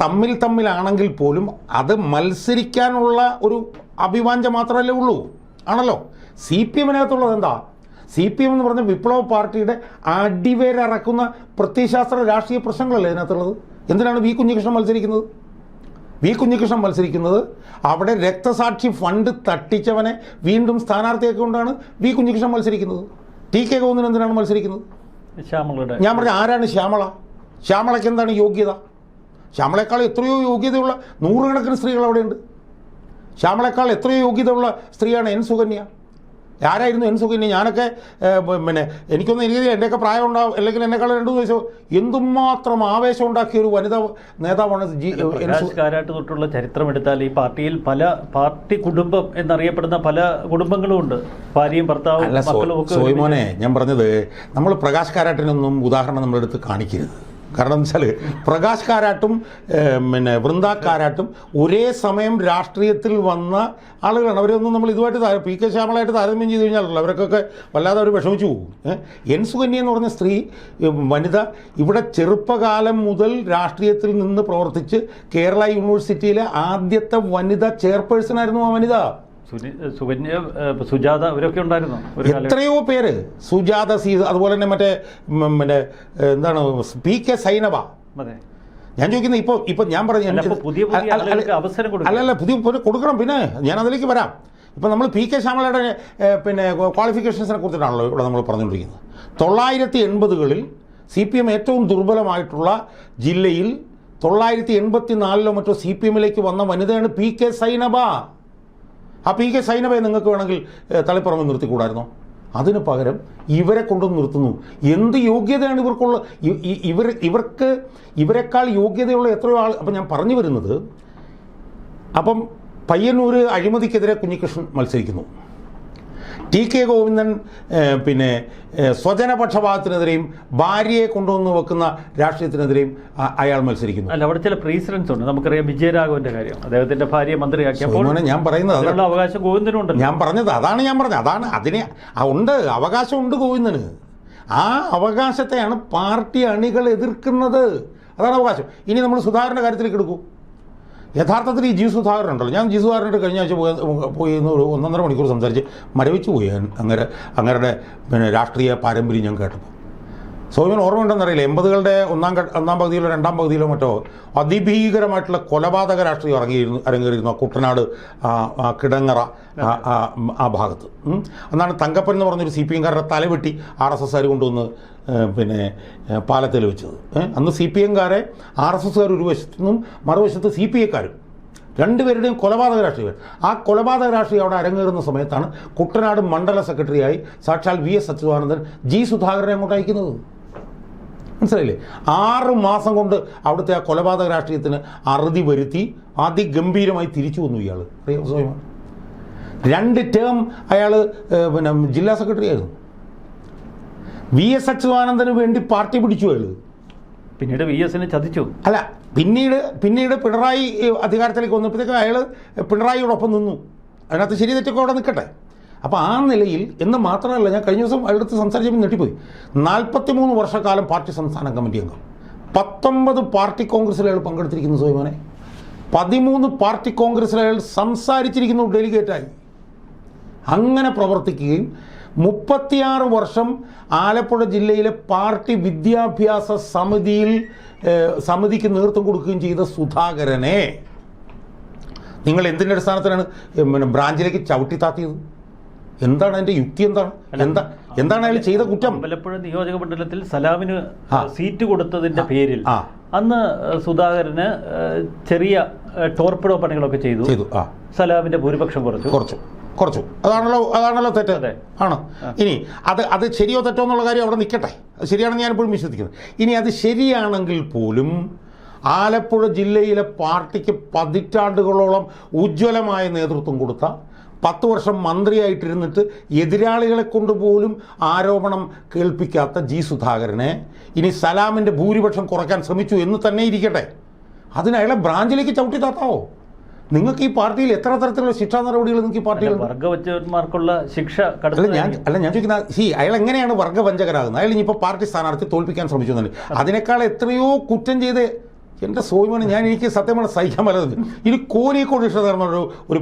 തമ്മിലാണെങ്കിൽ പോലും അത് മത്സരിക്കാനുള്ള ഒരു അഭിവാഞ്ച മാത്രമല്ലേ ഉള്ളൂ, ആണല്ലോ. CPM-നകത്തുള്ളത് എന്താ? CPM എന്ന് പറഞ്ഞ വിപ്ലവ പാർട്ടിയുടെ അടിവേരിറക്കുന്ന പ്രത്യയശാസ്ത്ര രാഷ്ട്രീയ പ്രശ്നങ്ങളല്ലേ ഇതിനകത്തുള്ളത്? എന്തിനാണ് കുഞ്ഞികൃഷ്ണൻ മത്സരിക്കുന്നത്? വി കുഞ്ഞികൃഷ്ണൻ മത്സരിക്കുന്നത് അവിടെ രക്തസാക്ഷി ഫണ്ട് തട്ടിച്ചവനെ വീണ്ടും സ്ഥാനാർത്ഥിയാക്കൊണ്ടാണ് വി കുഞ്ഞികൃഷ്ണൻ മത്സരിക്കുന്നത്. ടി കെ ഗോവിന്ദൻ എന്തിനാണ് മത്സരിക്കുന്നത്? ശ്യാമളയുടെ. ഞാൻ പറഞ്ഞ ആരാണ് ശ്യാമള? ശ്യാമളയ്ക്ക് എന്താണ് യോഗ്യത? ശ്യാമളയേക്കാൾ എത്രയോ യോഗ്യതയുള്ള നൂറുകണക്കിന് സ്ത്രീകൾ അവിടെയുണ്ട്. ശ്യാമളയേക്കാൾ എത്രയോ യോഗ്യതയുള്ള സ്ത്രീയാണ് എൻ സുകന്യ. ആരായിരുന്നു എൻ സുകന്യ? ഞാനൊക്കെ പിന്നെ എനിക്കൊന്നും എനിക്ക് എൻ്റെയൊക്കെ പ്രായം ഉണ്ടാവും, അല്ലെങ്കിൽ എന്നെക്കാൾ 2 വയസ്സോ. എന്തുമാത്രം ആവേശം ഉണ്ടാക്കിയ ഒരു വനിതാ നേതാവാണ് കാരാട്ട് തൊട്ടുള്ള ചരിത്രം എടുത്താൽ ഈ പാർട്ടിയിൽ പല പാർട്ടി കുടുംബം എന്നറിയപ്പെടുന്ന പല കുടുംബങ്ങളും ഉണ്ട്. ഭാര്യയും ഭർത്താവും മക്കളും ഒക്കെ. സോയ്മോനെ, ഞാൻ പറഞ്ഞത് നമ്മൾ പ്രകാശ് കാരാട്ടിനൊന്നും ഉദാഹരണം നമ്മളെടുത്ത് കാണിക്കരുത്. കാരണം എന്ന് വെച്ചാൽ പ്രകാശ് കാരാട്ടും പിന്നെ വൃന്ദ കാരാട്ടും ഒരേ സമയം രാഷ്ട്രീയത്തിൽ വന്ന ആളുകളാണ്. അവരൊന്നും നമ്മൾ ഇതുമായിട്ട് പി കെ ശ്യാമളായിട്ട് താരതമ്യം ചെയ്ത് കഴിഞ്ഞാലല്ലോ അവർക്കൊക്കെ വല്ലാതെ അവർ വിഷമിച്ചു പോകും. എൻ സുകന്യ എന്ന് പറഞ്ഞ സ്ത്രീ വനിത ഇവിടെ ചെറുപ്പകാലം മുതൽ രാഷ്ട്രീയത്തിൽ നിന്ന് പ്രവർത്തിച്ച് കേരള യൂണിവേഴ്സിറ്റിയിലെ ആദ്യത്തെ വനിതാ ചെയർപേഴ്സണായിരുന്നു ആ വനിത. സുജാത അവരൊക്കെ ഉണ്ടായിരുന്നു. എത്രയോ പേര്, സുജാത അതുപോലെ തന്നെ മറ്റേ എന്താണ് പി കെ സൈനബ. ഞാൻ ചോദിക്കുന്നത് ഇപ്പൊ ഞാൻ പറഞ്ഞു അല്ലല്ല പുതിയ കൊടുക്കണം. പിന്നെ ഞാൻ അതിലേക്ക് വരാം. ഇപ്പം നമ്മൾ പി കെ ശ്യാമളയുടെ പിന്നെ ക്വാളിഫിക്കേഷൻസിനെ കുറിച്ചിട്ടാണല്ലോ ഇവിടെ നമ്മൾ പറഞ്ഞുകൊണ്ടിരിക്കുന്നത്. 1980കളിൽ CPM ഏറ്റവും ദുർബലമായിട്ടുള്ള ജില്ലയിൽ 984 മറ്റോ CPMലേക്ക് വന്ന വനിതയാണ് പി കെ സൈനബ. ആ പി കെ സൈനബയെ നിങ്ങൾക്ക് വേണമെങ്കിൽ തളിപ്പറമ്പ് നിർത്തിക്കൂടായിരുന്നോ? അതിന് പകരം ഇവരെ കൊണ്ടുവന്ന് നിർത്തുന്നു. എന്ത് യോഗ്യതയാണ് ഇവർക്കുള്ള? ഇവരെക്കാൾ യോഗ്യതയുള്ള എത്രയോ ആൾ. അപ്പം ഞാൻ പറഞ്ഞു വരുന്നത്, അപ്പം പയ്യന്നൂർ അഴിമതിക്കെതിരെ കുഞ്ഞികൃഷ്ണൻ മത്സരിക്കുന്നു. ടി കെ ഗോവിന്ദൻ പിന്നെ സ്വജനപക്ഷപാതത്തിനെതിരെയും ഭാര്യയെ കൊണ്ടുവന്ന് വെക്കുന്ന രാഷ്ട്രീയത്തിനെതിരെയും അയാൾ മത്സരിക്കുന്നു. അല്ല, അവിടെ ചില പ്രീസിഡൻസ് ഉണ്ട്. നമുക്കറിയാം വിജയരാഘവന്റെ കാര്യം, അദ്ദേഹത്തിന്റെ ഭാര്യയെ മന്ത്രിയാക്കിയപ്പോൾ ഞാൻ പറയുന്നത് അവകാശം ഗോവിന്ദനുണ്ട്. ഞാൻ പറഞ്ഞത് അതാണ് അതിനെ ഉണ്ട്, അവകാശമുണ്ട് ഗോവിന്ദന്. ആ അവകാശത്തെയാണ് പാർട്ടി അണികൾ എതിർക്കുന്നത്. അതാണ് അവകാശം. ഇനി നമ്മൾ സുധാകരൻ്റെ കാര്യത്തിലേക്ക് എടുക്കൂ. യഥാർത്ഥത്തിൽ ഈ ജി സുധാകരൻ ഉണ്ടല്ലോ, ഞാൻ ജി സുധാകരൻ്റെ കഴിഞ്ഞ ആഴ്ച പോയി ഒരു 1.5 മണിക്കൂർ സംസാരിച്ച് മരവിച്ചു പോയി. അങ്ങരുടെ പിന്നെ രാഷ്ട്രീയ പാരമ്പര്യം ഞാൻ കേട്ടപ്പോൾ. സോമൻ ഓർമ്മയുണ്ടെന്നറിയില്ല, 80കളുടെ ഒന്നാം പകുതിയിലോ 2ാം പകുതിയിലോ മറ്റോ അതിഭീകരമായിട്ടുള്ള കൊലപാതക രാഷ്ട്രീയം അരങ്ങേറിയിരുന്നു കുട്ടനാട് കിടങ്ങറ ആ ഭാഗത്ത്. അന്നാണ് തങ്കപ്പൻ എന്ന് പറഞ്ഞൊരു CPM-കാരുടെ തലവെട്ടി RSSകാർ കൊണ്ടുവന്ന് പിന്നെ പാലത്തിൽ വെച്ചത്. അന്ന് CPM-കാരെ RSSകാർ ഒരു വശത്തു നിന്നും മറുവശത്ത് CPI-ക്കാരും രണ്ടുപേരുടെയും കൊലപാതക രാഷ്ട്രീയം. ആ കൊലപാതക രാഷ്ട്രീയം അവിടെ അരങ്ങേറുന്ന സമയത്താണ് കുട്ടനാട് മണ്ഡല സെക്രട്ടറിയായി സാക്ഷാൽ VS അച്യുതാനന്ദൻ ജി സുധാകരനെ അങ്ങോട്ട് അയക്കുന്നത്. മനസ്സിലായില്ലേ? 6 മാസം കൊണ്ട് അവിടുത്തെ ആ കൊലപാതക രാഷ്ട്രീയത്തിന് അറുതി വരുത്തി അതിഗംഭീരമായി തിരിച്ചു വന്നു ഇയാൾ. അറിയാം, 2 ടേം അയാൾ പിന്നെ ജില്ലാ സെക്രട്ടറി ആയിരുന്നു. VS അച്യുതാനന്ദന് വേണ്ടി പാർട്ടി പിടിച്ചു അയാൾ. പിന്നീട് VS-നെ ചതിച്ചു. അല്ല, പിന്നീട് പിണറായി അധികാരത്തിലേക്ക് വന്നപ്പോഴത്തേക്കും അയാൾ പിണറായിയോടൊപ്പം നിന്നു. അതിനകത്ത് ശരി തെറ്റൊക്കെ അവിടെ നിൽക്കട്ടെ. അപ്പോൾ ആ നിലയിൽ എന്ന് മാത്രമല്ല, ഞാൻ കഴിഞ്ഞ ദിവസം അയാളടുത്ത് സംസാരിച്ചപ്പോൾ ഞെട്ടിപ്പോയി. 43 വർഷക്കാലം പാർട്ടി സംസ്ഥാന കമ്മിറ്റി അംഗം, 19 പാർട്ടി കോൺഗ്രസ്സിൽ അയാൾ പങ്കെടുത്തിരിക്കുന്നു. സോയ്മോനെ, 13 പാർട്ടി കോൺഗ്രസ്സിൽ അയാൾ സംസാരിച്ചിരിക്കുന്നു ഡെലിഗേറ്റായി. അങ്ങനെ പ്രവർത്തിക്കുകയും 36 വർഷം ആലപ്പുഴ ജില്ലയിലെ പാർട്ടി വിദ്യാഭ്യാസ സമിതിക്ക് നേതൃത്വം കൊടുക്കുകയും ചെയ്ത സുധാകരനെ നിങ്ങൾ എന്തിൻ്റെ അടിസ്ഥാനത്തിലാണ് പിന്നെ ബ്രാഞ്ചിലേക്ക് ചവിട്ടി താത്തിയത്? എന്താണ് അതിൻ്റെ യുക്തി? എന്താണ് അയാൾ ചെയ്ത കുറ്റം? അമ്പലപ്പുഴ നിയോജക മണ്ഡലത്തിൽ സലാമിന് സീറ്റ് കൊടുത്തതിൻ്റെ പേരിൽ അന്ന് സുധാകരന് ചെറിയ ടോർപ്പിഡോ പണികളൊക്കെ ചെയ്തു. സലാമിൻ്റെ ഭൂരിപക്ഷം കുറച്ചു. അതാണല്ലോ തെറ്റ്. ആണ്. ഇനി അത് ശരിയോ തെറ്റോ എന്നുള്ള കാര്യം അവിടെ നിൽക്കട്ടെ. അത് ശരിയാണെന്ന് ഞാനിപ്പോഴും വിശ്വസിക്കുന്നത്. ഇനി അത് ശരിയാണെങ്കിൽ പോലും ആലപ്പുഴ ജില്ലയിലെ പാർട്ടിക്ക് പതിറ്റാണ്ടുകളോളം ഉജ്ജ്വലമായ നേതൃത്വം കൊടുത്ത, 10 വർഷം മന്ത്രിയായിട്ടിരുന്നിട്ട് എതിരാളികളെ കൊണ്ടുപോലും ആരോപണം കേൾപ്പിക്കാത്ത ജി സുധാകരനെ ഇനി സലാമിൻ്റെ ഭൂരിപക്ഷം കുറയ്ക്കാൻ ശ്രമിച്ചു എന്ന് തന്നെ ഇരിക്കട്ടെ, അതിനയാളെ ബ്രാഞ്ചിലേക്ക് ചവിട്ടി താത്താവോ? നിങ്ങൾക്ക് ഈ പാർട്ടിയിൽ എത്ര തരത്തിലുള്ള ശിക്ഷാ നടപടികൾ നിങ്ങൾക്ക് ഈ പാർട്ടിയിൽ വർഗവഞ്ചകന്മാർക്കുള്ള ശിക്ഷ ഞാൻ ചോദിക്കുന്നത്, അയാൾ എങ്ങനെയാണ് വർഗവഞ്ചകരാകുന്നത്? അയാൾ ഇനിയിപ്പോൾ പാർട്ടി സ്ഥാനാർത്ഥി തോൽപ്പിക്കാൻ ശ്രമിച്ചു തന്നെ. അതിനേക്കാൾ എത്രയോ കുറ്റം ചെയ്ത് എൻ്റെ സോയ്മോനെ എനിക്ക് സത്യമാണ് സഹിക്കാൻ പറ്റുന്നത്. ഇനി കോലിക്കോട് കൃഷ്ണൻ ഒരു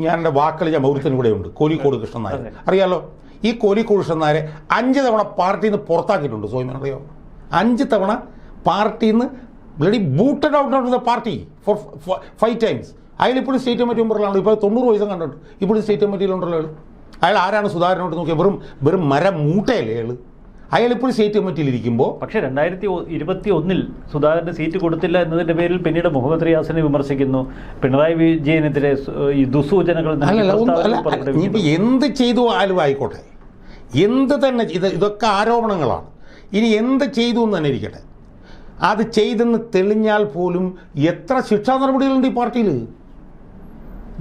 ഞാൻ എൻ്റെ വാക്കുകൾ ഞാൻ മൗര്യത്തിന് കൂടെ ഉണ്ട്. കോലിക്കോട് കൃഷ്ണൻ നായർ അറിയാലോ. ഈ കോലിക്കോട് കൃഷ്ണൻ നായരെ 5 തവണ പാർട്ടിയിൽ നിന്ന് പുറത്താക്കിയിട്ടുണ്ട്. സോയ്മൻ അറിയാമോ? 5 തവണ പാർട്ടിയിൽ നിന്ന് bloody booted out of the party for 5 times. അയാളിപ്പോഴും സ്റ്റേറ്റ് കമ്മിറ്റി മെമ്പറിലാണ്. ഇപ്പോൾ 90 വയസ്സും കണ്ടിട്ട് ഇപ്പോഴും സ്റ്റേറ്റ് കമ്മിറ്റിയിലുണ്ടല്ലോ അയാൾ ആരാണ് സുധാകരനോട്ട് നോക്കിയാൽ വെറും മരം മൂട്ടയല്ലേ അയാളിപ്പോഴും സ്റ്റേറ്റ് കമ്മിറ്റിയിലിരിക്കുമ്പോൾ. പക്ഷേ 2021 സുധാകരന് സീറ്റ് കൊടുത്തില്ല എന്നതിൻ്റെ പേരിൽ പിന്നീട് മുഹമ്മദ് റിയാസിനെ വിമർശിക്കുന്നു. പിണറായി വിജയനെതിരെ ഈ ദുസൂചനകൾ ഇനിയിപ്പോൾ എന്ത് ചെയ്തു ആലും ആയിക്കോട്ടെ, എന്ത് തന്നെ ഇതൊക്കെ ആരോപണങ്ങളാണ്. ഇനി എന്ത് ചെയ്തു എന്ന് തന്നെ ഇരിക്കട്ടെ, അത് ചെയ്തെന്ന് തെളിഞ്ഞാൽ പോലും എത്ര ശിക്ഷാ നടപടികളുണ്ട് ഈ പാർട്ടിയിൽ?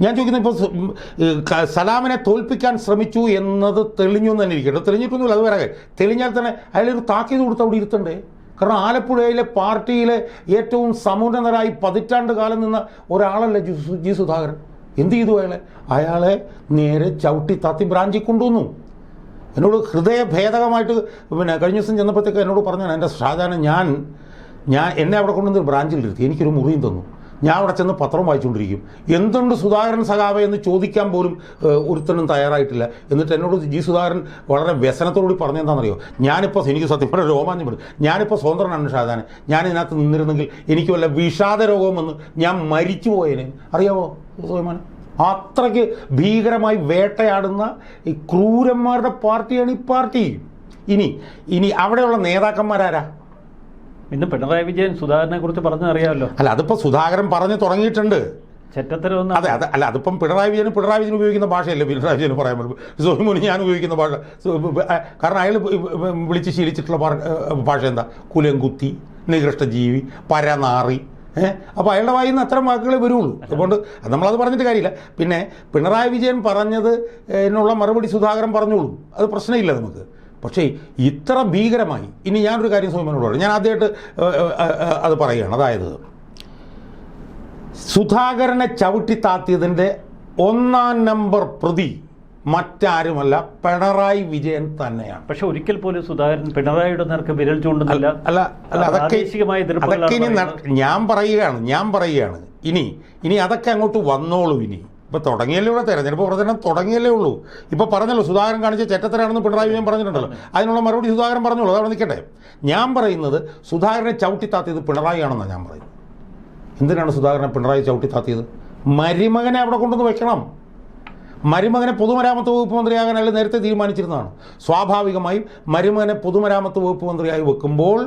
ഞാൻ ചോദിക്കുന്നത്, ഇപ്പോൾ സലാമിനെ തോൽപ്പിക്കാൻ ശ്രമിച്ചു എന്നത് തെളിഞ്ഞു എന്ന് തന്നെ ഇരിക്കട്ടെ. തെളിഞ്ഞിട്ടൊന്നുമില്ല, അത് വേറെ. തെളിഞ്ഞാൽ തന്നെ അയാളൊരു താക്കീത് കൊടുത്ത് അവിടെ ഇരുത്തണ്ടേ? കാരണം ആലപ്പുഴയിലെ പാർട്ടിയിലെ ഏറ്റവും സമുന്നതരായി 10 കാലം നിന്ന ഒരാളല്ല ജി സുധാകരൻ. എന്ത് ചെയ്തു അയാളെ നേരെ ചവിട്ടി താത്തി ബ്രാഞ്ചിൽ കൊണ്ടുവന്നു. എന്നോട് ഹൃദയഭേദകമായിട്ട് കഴിഞ്ഞ ദിവസം ചെന്നപ്പോഴത്തേക്ക് എന്നോട് പറഞ്ഞാണ്, എൻ്റെ ഷാജാനെ ഞാൻ എന്നെ അവിടെ കൊണ്ടുവന്ന് ബ്രാഞ്ചിലിരുത്തി, എനിക്കൊരു മുറിയും തന്നു. ഞാൻ അവിടെ ചെന്ന് പത്രം വായിച്ചുകൊണ്ടിരിക്കും. എന്തുണ്ട് സുധാകരൻ സഖാവേ എന്ന് ചോദിക്കാൻ പോലും ഒരുത്തനും തയ്യാറായിട്ടില്ല. എന്നിട്ട് എന്നോട് ജി സുധാകരൻ വളരെ വ്യസനത്തോടുകൂടി പറഞ്ഞെന്താണെന്നറിയോ, ഞാനിപ്പോൾ എനിക്ക് സത്യം പറഞ്ഞ രോമാഞ്ചം പെടും, ഞാനിപ്പോൾ സ്വതന്ത്രനാണ് ഷാജാനെ, ഞാൻ ഇതിനകത്ത് നിന്നിരുന്നെങ്കിൽ എനിക്ക് വല്ല വിഷാദ രോഗം വന്ന് ഞാൻ മരിച്ചു പോയേനെ. അറിയാമോ സുലൈമാൻ? അത്രയ്ക്ക് ഭീകരമായി വേട്ടയാടുന്ന ഈ ക്രൂരന്മാരുടെ പാർട്ടിയാണ് ഈ പാർട്ടി. ഇനി അവിടെയുള്ള നേതാക്കന്മാരാരാ? ഇന്ന് പിണറായി വിജയൻ സുധാകരനെ കുറിച്ച് പറഞ്ഞറിയാമല്ലോ. അല്ല, അതിപ്പോൾ സുധാകരൻ പറഞ്ഞു തുടങ്ങിയിട്ടുണ്ട്. ചെറ്റത്തരമൊന്നും അതെ. അല്ല, അതിപ്പം പിണറായി വിജയൻ ഉപയോഗിക്കുന്ന ഭാഷയല്ലേ പിണറായി വിജയൻ പറയാൻ പറ്റും. സോഹിമോന് ഞാൻ ഉപയോഗിക്കുന്ന ഭാഷ. കാരണം അയാൾ വിളിച്ച് ശീലിച്ചിട്ടുള്ള ഭാഷ എന്താ? കുലംകുത്തി, നികൃഷ്ടജീവി, പരനാറി. അപ്പോൾ അയാളുടെ വായിൽ നിന്ന് അത്തരം വാക്കുകളെ വരുള്ളൂ. അതുകൊണ്ട് നമ്മളത് പറഞ്ഞിട്ട് കാര്യമില്ല. പിന്നെ പിണറായി വിജയൻ പറഞ്ഞത് എന്നുള്ള മറുപടി സുധാകരൻ പറഞ്ഞോളും, അത് പ്രശ്നമില്ല നമുക്ക്. പക്ഷേ ഇത്ര ഭീകരമായി ഇനി ഞാനൊരു കാര്യം സോമനോട് പറയും. ഞാൻ ആദ്യമായിട്ട് അത് പറയുകയാണ്. അതായത് സുധാകരനെ ചവിട്ടിത്താത്തിയതിൻ്റെ 1ാം നമ്പർ പ്രതി മറ്റാരുമല്ല, പിണറായി വിജയൻ തന്നെയാണ്. പക്ഷെ ഒരിക്കൽ പോലും സുധാകരൻ പിണറായിയുടെ നേർക്ക് വിരൽ ചൂണ്ടുന്നില്ല. അതൊക്കെ ഞാൻ പറയുകയാണ്. ഇനി അതൊക്കെ അങ്ങോട്ട് വന്നോളൂ. ഇപ്പോൾ തുടങ്ങിയല്ലേ ഇവിടെ തെരഞ്ഞെടുപ്പ് പ്രചരണം തുടങ്ങിയല്ലേ ഉള്ളൂ. ഇപ്പോൾ പറഞ്ഞല്ലോ സുധാകരൻ കാണിച്ച ചെറ്റത്തരാണെന്ന് പിണറായി വിജയൻ പറഞ്ഞിട്ടുണ്ടല്ലോ. അതിനുള്ള മറുപടി സുധാകരൻ പറഞ്ഞോളൂ, അതവിടെ നിൽക്കട്ടെ. ഞാൻ പറയുന്നത് സുധാകരനെ ചവിട്ടിത്താത്തിയത് പിണറായി ആണെന്നാണ് ഞാൻ പറയുന്നത്. എന്തിനാണ് സുധാകരനെ പിണറായി ചവിട്ടിത്താത്തിയത്? മരുമകനെ അവിടെ കൊണ്ടുവന്ന് വെക്കണം. മരുമകനെ പൊതുമരാമത്ത് വകുപ്പ് മന്ത്രിയാകാൻ അയാൾ നേരത്തെ തീരുമാനിച്ചിരുന്നതാണ്. സ്വാഭാവികമായും മരുമകനെ പൊതുമരാമത്ത് വകുപ്പ് മന്ത്രിയായി വെക്കുമ്പോൾ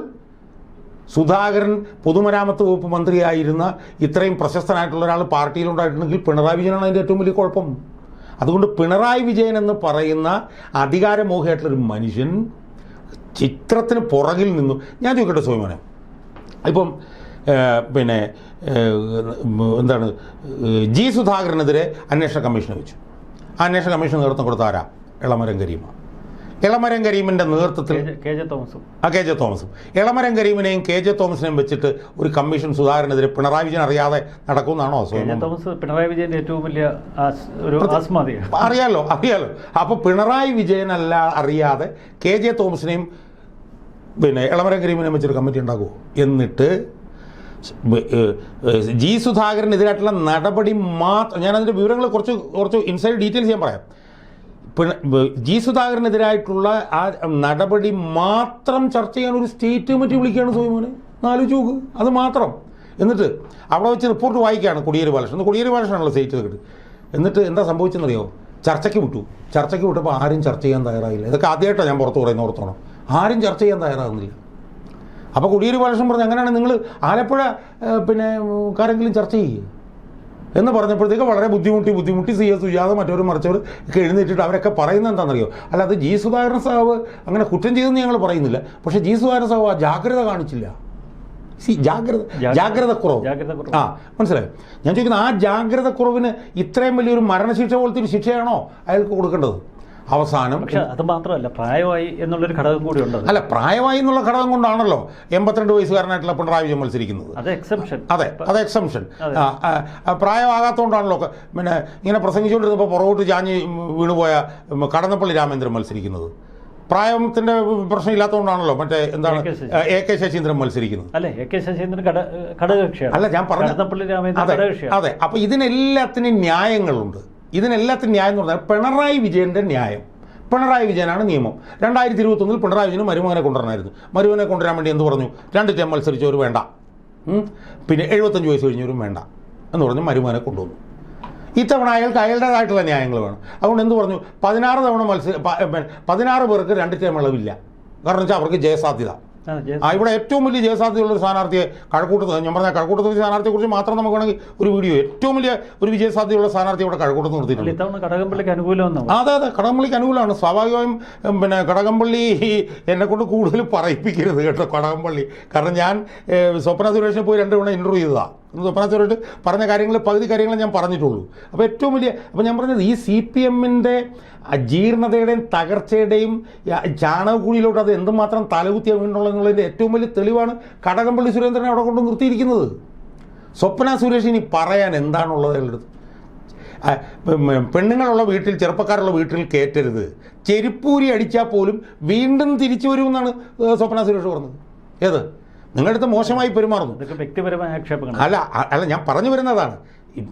സുധാകരൻ പൊതുമരാമത്ത് വകുപ്പ് മന്ത്രിയായിരുന്ന ഇത്രയും പ്രശസ്തനായിട്ടുള്ള ഒരാൾ പാർട്ടിയിലുണ്ടായിട്ടുണ്ടെങ്കിൽ പിണറായി വിജയനാണ് അതിൻ്റെ ഏറ്റവും വലിയ കുഴപ്പം. അതുകൊണ്ട് പിണറായി വിജയൻ എന്ന് പറയുന്ന അധികാരമോഹിയായിട്ടുള്ളൊരു മനുഷ്യൻ ചിത്രത്തിന് പുറകിൽ നിന്നു. ഞാൻ ചോദിക്കട്ടെ സോമനെ, ഇപ്പം എന്താണ് ജി സുധാകരനെതിരെ അന്വേഷണ കമ്മീഷനെ വെച്ചു. അന്വേഷണ കമ്മീഷൻ നേതൃത്വം കൊടുത്ത ആരാ? എളമരം കരീമാണ്. എളമരം കരീമിൻ്റെ നേതൃത്വത്തിൽ കെ ജെ തോമസും എളമരം കരീമിനെയും കെ ജെ തോമസിനെയും വെച്ചിട്ട് ഒരു കമ്മീഷൻ സുധാകരനെതിരെ പിണറായി വിജയൻ അറിയാതെ നടക്കുമെന്നാണോ? പിണറായി വിജയൻ്റെ ഏറ്റവും വലിയ അറിയാലോ. അപ്പോൾ പിണറായി വിജയനല്ല അറിയാതെ കെ ജെ തോമസിനെയും എളമരം കരീമിനെയും വെച്ചൊരു കമ്മിറ്റി ഉണ്ടാക്കുമോ? എന്നിട്ട് ജി സുധാകരനെതിരായിട്ടുള്ള നടപടി മാത്രം, ഞാനതിൻ്റെ വിവരങ്ങൾ കുറച്ച് ഇൻസൈഡ് ഡീറ്റെയിൽസ് ഞാൻ പറയാം. ജി സുധാകരനെതിരായിട്ടുള്ള ആ നടപടി മാത്രം ചർച്ച ചെയ്യാൻ ഒരു സ്റ്റേറ്റ് കമ്മിറ്റി വിളിക്കുകയാണ് സോമോനെ. ആലോചിച്ച് നോക്ക്, അത് മാത്രം. എന്നിട്ട് അവിടെ വെച്ച് റിപ്പോർട്ട് വായിക്കുകയാണ് കോടിയേരി ബാലകൃഷ്ണനാണല്ലോ സ്റ്റേറ്റ് സെക്രട്ടറി. എന്നിട്ട് എന്താ സംഭവിച്ചെന്നറിയോ? ചർച്ചയ്ക്ക് വിട്ടപ്പോൾ ആരും ചർച്ച ചെയ്യാൻ തയ്യാറായില്ല. ഇതൊക്കെ ആദ്യമായിട്ടാണ് ഞാൻ പുറത്ത് പറയുന്ന, ഓർത്തോണം. ആരും ചർച്ച ചെയ്യാൻ തയ്യാറാകുന്നില്ല. അപ്പോൾ കോടിയേരി ബാലകൃഷ്ണൻ പറഞ്ഞു, അങ്ങനെയാണ് നിങ്ങൾ ആലപ്പുഴ കാരെങ്കിലും ചർച്ച ചെയ്യുക എന്ന് പറഞ്ഞപ്പോഴത്തേക്ക് വളരെ ബുദ്ധിമുട്ടി സി എസ് സുജാത മറ്റവരും മറിച്ചവർ ഒക്കെ എഴുന്നേറ്റിട്ട് അവരൊക്കെ പറയുന്നത് എന്താണെന്നറിയോ? അല്ലാതെ ജി സുധാകരൻ സാഹബ് അങ്ങനെ കുറ്റം ചെയ്തെന്ന് ഞങ്ങൾ പറയുന്നില്ല, പക്ഷേ ജി സുധാകരൻ സാഹബ് ആ ജാഗ്രത കാണിച്ചില്ല. ജാഗ്രത കുറവ്. മനസ്സിലായോ? ഞാൻ ചോദിക്കുന്നത്, ആ ജാഗ്രത കുറവിന് ഇത്രയും വലിയൊരു മരണശിക്ഷ പോലത്തെ ഒരു ശിക്ഷയാണോ അയാൾക്ക് കൊടുക്കേണ്ടത്? അവസാനം അത് മാത്രമല്ല, പ്രായമായി എന്നുള്ളൊരു ഘടകം കൂടി ഉണ്ട്. അല്ല, പ്രായമായി എന്നുള്ള ഘടകം കൊണ്ടാണല്ലോ 82 വയസ്സുകാരനായിട്ടുള്ള പിണറായി വിജയൻ മത്സരിക്കുന്നത്. അത് എക്സംഷൻ. അത് എക്സംഷൻ. പ്രായമാകാത്തതുകൊണ്ടാണല്ലോ ഇങ്ങനെ പ്രസംഗിച്ചുകൊണ്ടിരുന്നപ്പോൾ പുറകോട്ട് ചാഞ്ഞ് വീണുപോയ കടന്നപ്പള്ളി രാമേന്ദ്രൻ മത്സരിക്കുന്നത്. പ്രായത്തിൻ്റെ പ്രശ്നമില്ലാത്തതുകൊണ്ടാണല്ലോ എന്താണ് എ കെ ശശീന്ദ്രൻ മത്സരിക്കുന്നത്. അല്ല, ഞാൻ പറഞ്ഞു. അതെ. അപ്പോൾ ഇതിനെല്ലാത്തിനും ന്യായങ്ങളുണ്ട്. ഇതിനെല്ലാത്തിനും ന്യായം എന്ന് പറഞ്ഞാൽ പിണറായി വിജയൻ്റെ ന്യായം. പിണറായി വിജയനാണ് നിയമം. 2021 പിണറായി വിജയന് മരുമകനെ കൊണ്ടുവരണമായിരുന്നു. മരുമകനെ കൊണ്ടുവരാൻ വേണ്ടി എന്ത് പറഞ്ഞു? 2 ടൈം മത്സരിച്ചവർ വേണ്ട, പിന്നെ 75 വയസ്സ് കഴിഞ്ഞവരും വേണ്ട എന്ന് പറഞ്ഞ് മരുമകനെ കൊണ്ടുവന്നു. ഇത്തവണ അയാൾക്ക് അയാളുടേതായിട്ടുള്ള ന്യായങ്ങൾ വേണം. അതുകൊണ്ട് എന്ത് പറഞ്ഞു, 16 തവണ 16 പേർക്ക് 2 ടേം ഇളവില്ല. കാരണം വെച്ചാൽ അവർക്ക് ജയസാധ്യത. ഇവിടെ ഏറ്റവും വലിയ ജയസാധ്യതയുള്ള ഒരു സ്ഥാനാർത്ഥിയെ കഴക്കൂട്ടത്ത്, ഞാൻ പറഞ്ഞ കഴക്കൂട്ടത്ത് സ്ഥാനാർത്ഥിയെക്കുറിച്ച് മാത്രം നമുക്ക് വേണമെങ്കിൽ ഒരു വീഡിയോ, ഏറ്റവും വലിയ ഒരു വിജയസാധ്യതയുള്ള സ്ഥാനാർത്ഥി ഇവിടെ കഴക്കൂട്ടത്ത് നിർത്തിയിട്ടുണ്ട്. കടകംപള്ളിക്ക് അനുകൂലം. അതെ, കടകംപള്ളിക്ക് അനുകൂലമാണ്. സ്വാഭാവികമായും പിന്നെ കടകംപള്ളി എന്നെക്കൊണ്ട് കൂടുതൽ പറയിപ്പിക്കരുത് കേട്ടോ കടകംപള്ളി. കാരണം ഞാൻ സ്വപ്ന സുരേഷിനെ പോയി 2 തവണ ഇൻ്റർവ്യൂ ചെയ്തതാണ്. സ്വപ്ന സുരേഷ് പറഞ്ഞ കാര്യങ്ങൾ പകുതി കാര്യങ്ങൾ ഞാൻ പറഞ്ഞിട്ടുള്ളൂ. അപ്പോൾ ഏറ്റവും വലിയ, അപ്പോൾ ഞാൻ പറഞ്ഞത് ഈ CPM-ൻ്റെ ജീർണതയുടെയും തകർച്ചയുടെയും ചാണകക്കുഴിയിലോട്ട് അത് എന്തുമാത്രം തലകുത്തിയ വീണ്ടുള്ളതിൻ്റെ ഏറ്റവും വലിയ തെളിവാണ് കടകംപള്ളി സുരേന്ദ്രനെ അവിടെ കൊണ്ട് നിർത്തിയിരിക്കുന്നത്. സ്വപ്ന സുരേഷ് ഇനി പറയാൻ എന്താണുള്ളത് അയാളുടെ അടുത്ത്? പെണ്ണുങ്ങളുള്ള വീട്ടിൽ, ചെറുപ്പക്കാരുള്ള വീട്ടിൽ കയറ്റരുത്, ചെരുപ്പൂരി അടിച്ചാൽ പോലും വീണ്ടും തിരിച്ചു വരുമെന്നാണ് സ്വപ്ന സുരേഷ് പറഞ്ഞത്. ഏത് നിങ്ങളുടെ അടുത്ത് മോശമായി പെരുമാറുന്നു, വ്യക്തിപരമായ ആക്ഷേപങ്ങൾ അല്ല ഞാൻ പറഞ്ഞു വരുന്നതാണ്.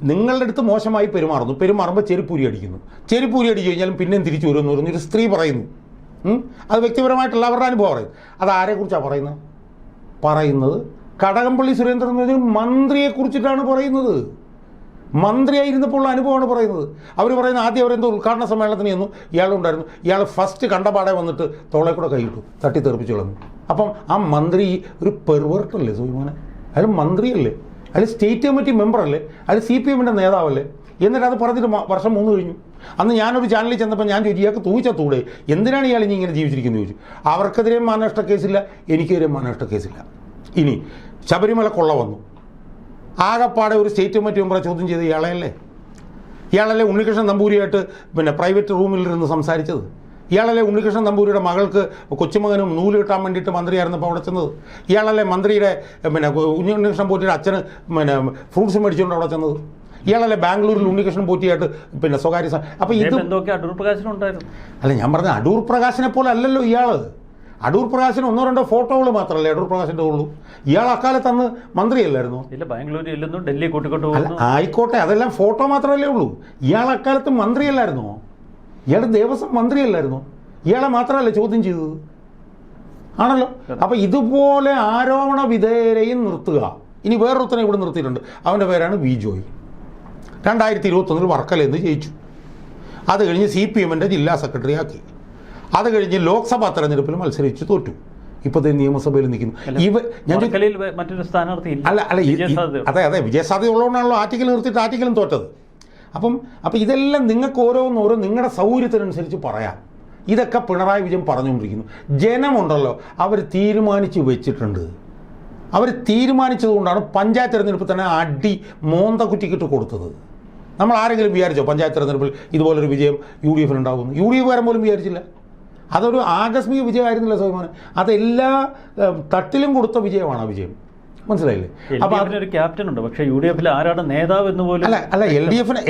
നിങ്ങളുടെ അടുത്ത് മോശമായി പെരുമാറുമ്പോൾ ചെരുപ്പൂരി അടിക്കുന്നു. ചെരുപ്പൂരി അടിച്ചു കഴിഞ്ഞാലും പിന്നെയും തിരിച്ചു വരുമെന്ന് പറഞ്ഞൊരു സ്ത്രീ പറയുന്നു. അത് വ്യക്തിപരമായിട്ടുള്ള അവരുടെ അനുഭവം പറയുന്നത്. അത് ആരെക്കുറിച്ചാണ് പറയുന്നത്? കടകംപള്ളി സുരേന്ദ്രൻ എന്ന് പറഞ്ഞാൽ മന്ത്രിയെക്കുറിച്ചിട്ടാണ് പറയുന്നത്. മന്ത്രിയായിരുന്നപ്പോൾ ഉള്ള അനുഭവമാണ് പറയുന്നത്. അവർ പറയുന്ന ആദ്യം അവരെന്തോ ഉദ്ഘാടന സമ്മേളനത്തിന് ചെന്നു, ഇയാളുണ്ടായിരുന്നു. ഇയാൾ ഫസ്റ്റ് കണ്ടപാടെ വന്നിട്ട് തോളെ കൂടെ കൈയിട്ടു, തട്ടിത്തെറിപ്പിച്ചു കളഞ്ഞു. അപ്പം ആ മന്ത്രി ഒരു പെർവേർട്ടല്ലേ സുവിമാനെ? അയാൾ മന്ത്രിയല്ലേ? അയാൾ സ്റ്റേറ്റ് കമ്മിറ്റി മെമ്പറല്ലേ? അയാൾ CPM-ൻ്റെ നേതാവല്ലേ? എന്നിട്ട് അത് പറഞ്ഞിട്ട് വർഷം 3 കഴിഞ്ഞു. അന്ന് ഞാനൊരു ചാനലിൽ ചെന്നപ്പോൾ ഞാൻ ചോദിച്ചു, ഇയാൾക്ക് തൂച്ചത്തൂടെ, എന്തിനാണ് ഇയാൾ ഇനി ഇങ്ങനെ ജീവിച്ചിരിക്കുന്നത് ചോദിച്ചു. അവർക്കെതിരെയും മാനനഷ്ട കേസില്ല, എനിക്കെതിരെയും മാനനഷ്ട കേസില്ല. ഇനി ശബരിമല കൊള്ള വന്നു, ആകപ്പാടെ ഒരു സ്റ്റേറ്റ് കമ്മിറ്റി മെമ്പറെ ചോദ്യം ചെയ്ത് ഇയാളല്ലേ ഉണ്ണികൃഷ്ണൻ നമ്പൂരിയായിട്ട് പിന്നെ പ്രൈവറ്റ് റൂമിലിരുന്ന് സംസാരിച്ചത്? ഇയാളല്ലേ ഉണ്ണികൃഷ്ണൻ നമ്പൂരിയുടെ മകൾക്ക് കൊച്ചുമകനും നൂല് കിട്ടാൻ വേണ്ടിയിട്ട് മന്ത്രിയായിരുന്നപ്പോൾ അവിടെ ചെന്നത്? ഇയാളല്ലേ മന്ത്രിയുടെ പിന്നെ ഉണ്ണികൃഷ്ണൻ പോറ്റിയുടെ അച്ഛന് പിന്നെ ഫ്രൂട്ട്സ് മേടിച്ചുകൊണ്ട് അവിടെ ചെന്നത്? ഇയാളല്ലേ ബാംഗ്ലൂരിൽ ഉണ്ണികൃഷ്ണൻ പോറ്റിയായിട്ട് പിന്നെ സ്വകാര്യ. അപ്പോൾ ഇത് അടൂർ പ്രകാശനം ഉണ്ടായിരുന്നു. അല്ല, ഞാൻ പറഞ്ഞത് അടൂർ പ്രകാശനെ പോലെ അല്ലല്ലോ ഇയാൾ. അടൂർ പ്രകാശന് 1-2 ഫോട്ടോകൾ മാത്രമല്ലേ അടൂർ പ്രകാശിൻ്റെ ഉള്ളൂ. ഇയാൾ അക്കാലത്ത് അന്ന് മന്ത്രിയല്ലായിരുന്നു. ഇല്ല, ബാംഗ്ലൂരിൽ ഇല്ലെന്നും ഡൽഹി കൂട്ടിക്കൊണ്ട് പോകുന്നു. ആയിക്കോട്ടെ, അതെല്ലാം ഫോട്ടോ മാത്രമല്ലേ ഉള്ളൂ. ഇയാൾ അക്കാലത്ത് മന്ത്രിയല്ലായിരുന്നോ? ഇയാൾ ദേവസ്വം മന്ത്രിയല്ലായിരുന്നോ? ഇയാളെ മാത്രമല്ലേ ചോദ്യം ചെയ്തത്? ആണല്ലോ. അപ്പോൾ ഇതുപോലെ ആരോപണ വിധേയരെയും നിർത്തുക. ഇനി വേറൊരുത്തനെ ഇവിടെ നിർത്തിയിട്ടുണ്ട്. അവൻ്റെ പേരാണ് വി ജോയ്. 2021 വർക്കലയിൽ നിന്ന് ജയിച്ചു. അത് കഴിഞ്ഞ് CPM-ൻ്റെ ജില്ലാ സെക്രട്ടറി ആക്കി. അത് കഴിഞ്ഞ് ലോക്സഭാ തെരഞ്ഞെടുപ്പിൽ മത്സരിച്ച് തോറ്റു. ഇപ്പോഴത്തെ നിയമസഭയിൽ നിൽക്കുന്നു. മറ്റൊരു സ്ഥാനാർത്ഥി അതെ വിജയസാധ്യത ഉള്ളതുകൊണ്ടാണല്ലോ ആറ്റിക്കൽ നിർത്തിയിട്ട് ആറ്റിക്കലും തോറ്റത്. അപ്പം ഇതെല്ലാം നിങ്ങൾക്ക് ഓരോന്നോരോ നിങ്ങളുടെ സൗകര്യത്തിനനുസരിച്ച് പറയാം. ഇതൊക്കെ പിണറായി വിജയൻ പറഞ്ഞുകൊണ്ടിരിക്കുന്നു. ജനമുണ്ടല്ലോ, അവർ തീരുമാനിച്ച് വെച്ചിട്ടുണ്ട്. അവർ തീരുമാനിച്ചതുകൊണ്ടാണ് പഞ്ചായത്ത് തെരഞ്ഞെടുപ്പിൽ തന്നെ അടി മോന്ത കുറ്റിക്കിട്ട് കൊടുത്തത്. നമ്മൾ ആരെങ്കിലും വിചാരിച്ചോ പഞ്ചായത്ത് തെരഞ്ഞെടുപ്പിൽ ഇതുപോലൊരു വിജയം UDF ഉണ്ടാകുന്നു? UDF കാരൻ പോലും വിചാരിച്ചില്ല. അതൊരു ആകസ്മിക വിജയമായിരുന്നില്ല സോമാനം. അതെല്ലാ തട്ടിലും കൊടുത്ത വിജയമാണ് ആ വിജയം. മനസ്സിലായില്ലേ? അപ്പോൾ അതിനൊരു ക്യാപ്റ്റൻ ഉണ്ട്, പക്ഷേ UDF-ൽ ആരാണ് നേതാവ് എന്ന് പോലും അല്ല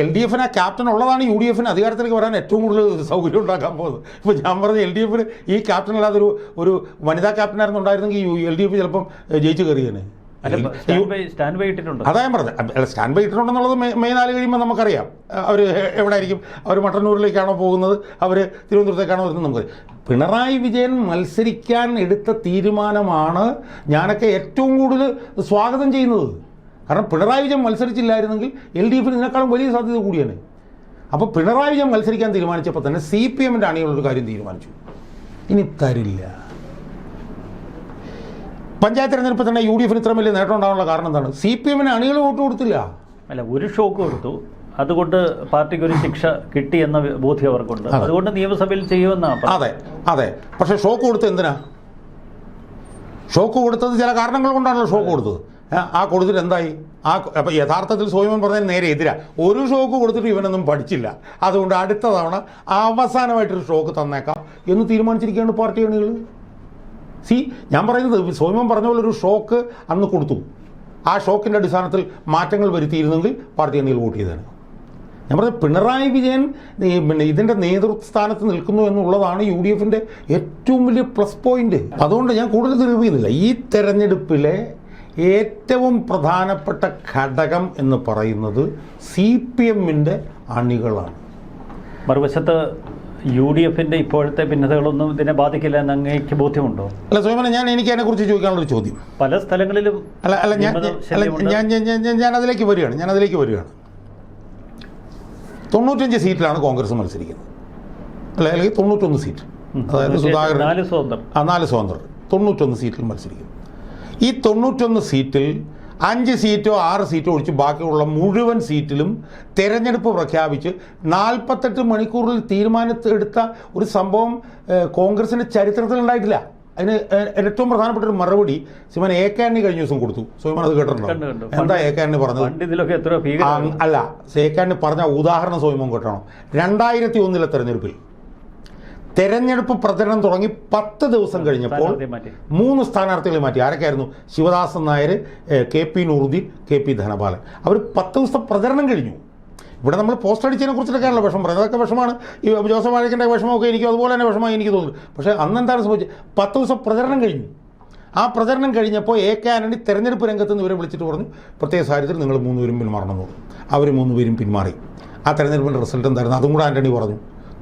LDF-ന് ആ ക്യാപ്റ്റൻ ഉള്ളതാണ് UDF-ന് അധികാരത്തിലേക്ക് വരാൻ ഏറ്റവും കൂടുതൽ സൗകര്യം ഉണ്ടാക്കാൻ പോകുന്നത്. ഇപ്പോൾ ഞാൻ പറഞ്ഞ LDF-ന് ഈ ക്യാപ്റ്റൻ അല്ലാതെ ഒരു വനിതാ ക്യാപ്റ്റനായിരുന്നു ഉണ്ടായിരുന്നെങ്കിൽ LDF ചിലപ്പം ജയിച്ച് കയറിയേനെ. സ്റ്റാൻഡ് ബൈ ഇട്ടിട്ടുണ്ട്. അതാ ഞാൻ പറഞ്ഞത്. അല്ല, സ്റ്റാൻഡ് ബൈ ഇട്ടിട്ടുണ്ടെന്നുള്ളത് മെയ് 4 കഴിയുമ്പോൾ നമുക്കറിയാം. അവർ എവിടെ ആയിരിക്കും? അവർ മട്ടന്നൂരിലേക്കാണോ പോകുന്നത്? അവർ തിരുവനന്തപുരത്തേക്കാണോ വരുന്നത്? നമുക്കറിയാം. പിണറായി വിജയൻ മത്സരിക്കാൻ എടുത്ത തീരുമാനമാണ് ഞാനൊക്കെ ഏറ്റവും കൂടുതൽ സ്വാഗതം ചെയ്യുന്നത്. കാരണം പിണറായി വിജയൻ മത്സരിച്ചില്ലായിരുന്നെങ്കിൽ LDF-ന് ഇതിനേക്കാളും വലിയ സാധ്യത കൂടിയാണ്. അപ്പോൾ പിണറായി വിജയൻ മത്സരിക്കാൻ തീരുമാനിച്ചപ്പോൾ തന്നെ CPM-ൻ്റെ അണികളൊരു കാര്യം തീരുമാനിച്ചു, ഇനി തരില്ല. പഞ്ചായത്ത് തെരഞ്ഞെടുപ്പിൽ തന്നെ UDF-ന് ഇത്ര വലിയ നേട്ടം ഉണ്ടാകാനുള്ള കാരണം എന്താണ്? CPM-ന് അണികൾ വോട്ട് കൊടുത്തില്ല. അല്ല, ഒരു ഷോക്ക് കൊടുത്തു, അതുകൊണ്ട് പാർട്ടിക്ക് ഒരു ശിക്ഷ കിട്ടി എന്ന ബോധ്യം അവർക്കുണ്ട്. അതുകൊണ്ട് നിയമസഭയിൽ ചെയ്യുമെന്നാണ്. അതെ. പക്ഷേ ഷോക്ക് കൊടുത്തത് എന്തിനാ? ഷോക്ക് കൊടുത്തത് ചില കാരണങ്ങൾ കൊണ്ടാണല്ലോ ഷോക്ക് കൊടുത്തത്. ആ കൊടുത്തിട്ട് എന്തായി? അപ്പം യഥാർത്ഥത്തിൽ സോയിമൻ പറഞ്ഞാൽ നേരെ എതിരാ. ഒരു ഷോക്ക് കൊടുത്തിട്ട് ഇവനൊന്നും പഠിച്ചില്ല, അതുകൊണ്ട് അടുത്ത തവണ അവസാനമായിട്ടൊരു ഷോക്ക് തന്നേക്കാം എന്ന് തീരുമാനിച്ചിരിക്കുകയാണ് പാർട്ടി അണികൾ. ഞാൻ പറയുന്നത് സോയിമൻ പറഞ്ഞ പോലെ ഒരു ഷോക്ക് അന്ന് കൊടുത്തു. ആ ഷോക്കിൻ്റെ അടിസ്ഥാനത്തിൽ മാറ്റങ്ങൾ വരുത്തിയിരുന്നെങ്കിൽ പാർട്ടി അണികൾ വോട്ട് ചെയ്തതാണ്. ഞാൻ പറഞ്ഞത് പിണറായി വിജയൻ പിന്നെ ഇതിൻ്റെ നേതൃസ്ഥാനത്ത് നിൽക്കുന്നു എന്നുള്ളതാണ് UDF-ൻ്റെ ഏറ്റവും വലിയ പ്ലസ് പോയിന്റ്. അതുകൊണ്ട് ഞാൻ കൂടുതൽ തെളിവുന്നില്ല. ഈ തെരഞ്ഞെടുപ്പിലെ ഏറ്റവും പ്രധാനപ്പെട്ട ഘടകം എന്ന് പറയുന്നത് CPM-ൻ്റെ അണികളാണ്. മറുവശത്ത് UDFന്റെ ഇപ്പോഴത്തെ ഭിന്നതകളൊന്നും ഇതിനെ ബാധിക്കില്ല എന്ന് അങ്ങേക്ക് ബോധ്യമുണ്ടോ? അല്ല സോമന, എനിക്ക് അതിനെക്കുറിച്ച് ചോദിക്കാനുള്ളൊരു ചോദ്യം. പല സ്ഥലങ്ങളിലും ഞാൻ അതിലേക്ക് വരികയാണ് 95 സീറ്റിലാണ് കോൺഗ്രസ് മത്സരിക്കുന്നത്, അല്ലെങ്കിൽ 91 സീറ്റ്, അതായത് സുധാകരൻ 4 സ്വതന്ത്രർ 91 സീറ്റിൽ മത്സരിക്കുന്നു. ഈ 91 സീറ്റിൽ 5 സീറ്റോ 6 സീറ്റോ ഒഴിച്ച് ബാക്കിയുള്ള മുഴുവൻ സീറ്റിലും തെരഞ്ഞെടുപ്പ് പ്രഖ്യാപിച്ച് 48 മണിക്കൂറിൽ തീരുമാനത്തെടുത്ത ഒരു സംഭവം കോൺഗ്രസിൻ്റെ ചരിത്രത്തിൽ ഉണ്ടായിട്ടില്ല. അതിന് ഏറ്റവും പ്രധാനപ്പെട്ട ഒരു മറുപടി ശ്രീമാൻ എ കെ ആന്റണി കഴിഞ്ഞ ദിവസം കൊടുത്തു. സോമൻ അത് കേട്ടിട്ടുണ്ടോ? എന്താ എ കെ ആന്റണി പറഞ്ഞത്? അല്ല, എ കെ ആന്റണി പറഞ്ഞ ഉദാഹരണം സോമൻ കേട്ടണം. 2001 തെരഞ്ഞെടുപ്പിൽ തെരഞ്ഞെടുപ്പ് പ്രചരണം തുടങ്ങി 10 ദിവസം കഴിഞ്ഞപ്പോൾ 3 സ്ഥാനാർത്ഥികളെ മാറ്റി. ആരൊക്കെയായിരുന്നു? Sivadasan Nair, KP Nooruddeen, KP Dhanapalan. അവർ 10 ദിവസത്തെ പ്രചരണം കഴിഞ്ഞു. ഇവിടെ നമ്മൾ പോസ്റ്റ് അടിച്ചതിനെ കുറിച്ചിട്ടൊക്കെയാണല്ലോ വിഷമം പറയുന്നത്. അതൊക്കെ വിഷമാണ്. ഈ ജോസഫ് വാഴക്കൻ്റെ വിഷമമൊക്കെ എനിക്ക് അതുപോലെ തന്നെ വിഷമമായി എനിക്ക് തോന്നുന്നു. പക്ഷേ അന്ന് എന്താണ് സംഭവിച്ചത്? 10 ദിവസം പ്രചരണം കഴിഞ്ഞു. ആ പ്രചരണം കഴിഞ്ഞപ്പോൾ എ കെ ആന്റണി തെരഞ്ഞെടുപ്പ് രംഗത്ത് നിന്ന് ഇവരെ വിളിച്ചിട്ട് പറഞ്ഞു, പ്രത്യേക സാഹചര്യത്തിൽ നിങ്ങൾ 3 പേരും പിന്മാറണമെന്ന് പറഞ്ഞു. അവർ 3 പേരും പിന്മാറി. ആ തെരഞ്ഞെടുപ്പിൻ്റെ റിസൾട്ട് എന്തായിരുന്നു? അതും കൂടെ ആന്റണി പറഞ്ഞു.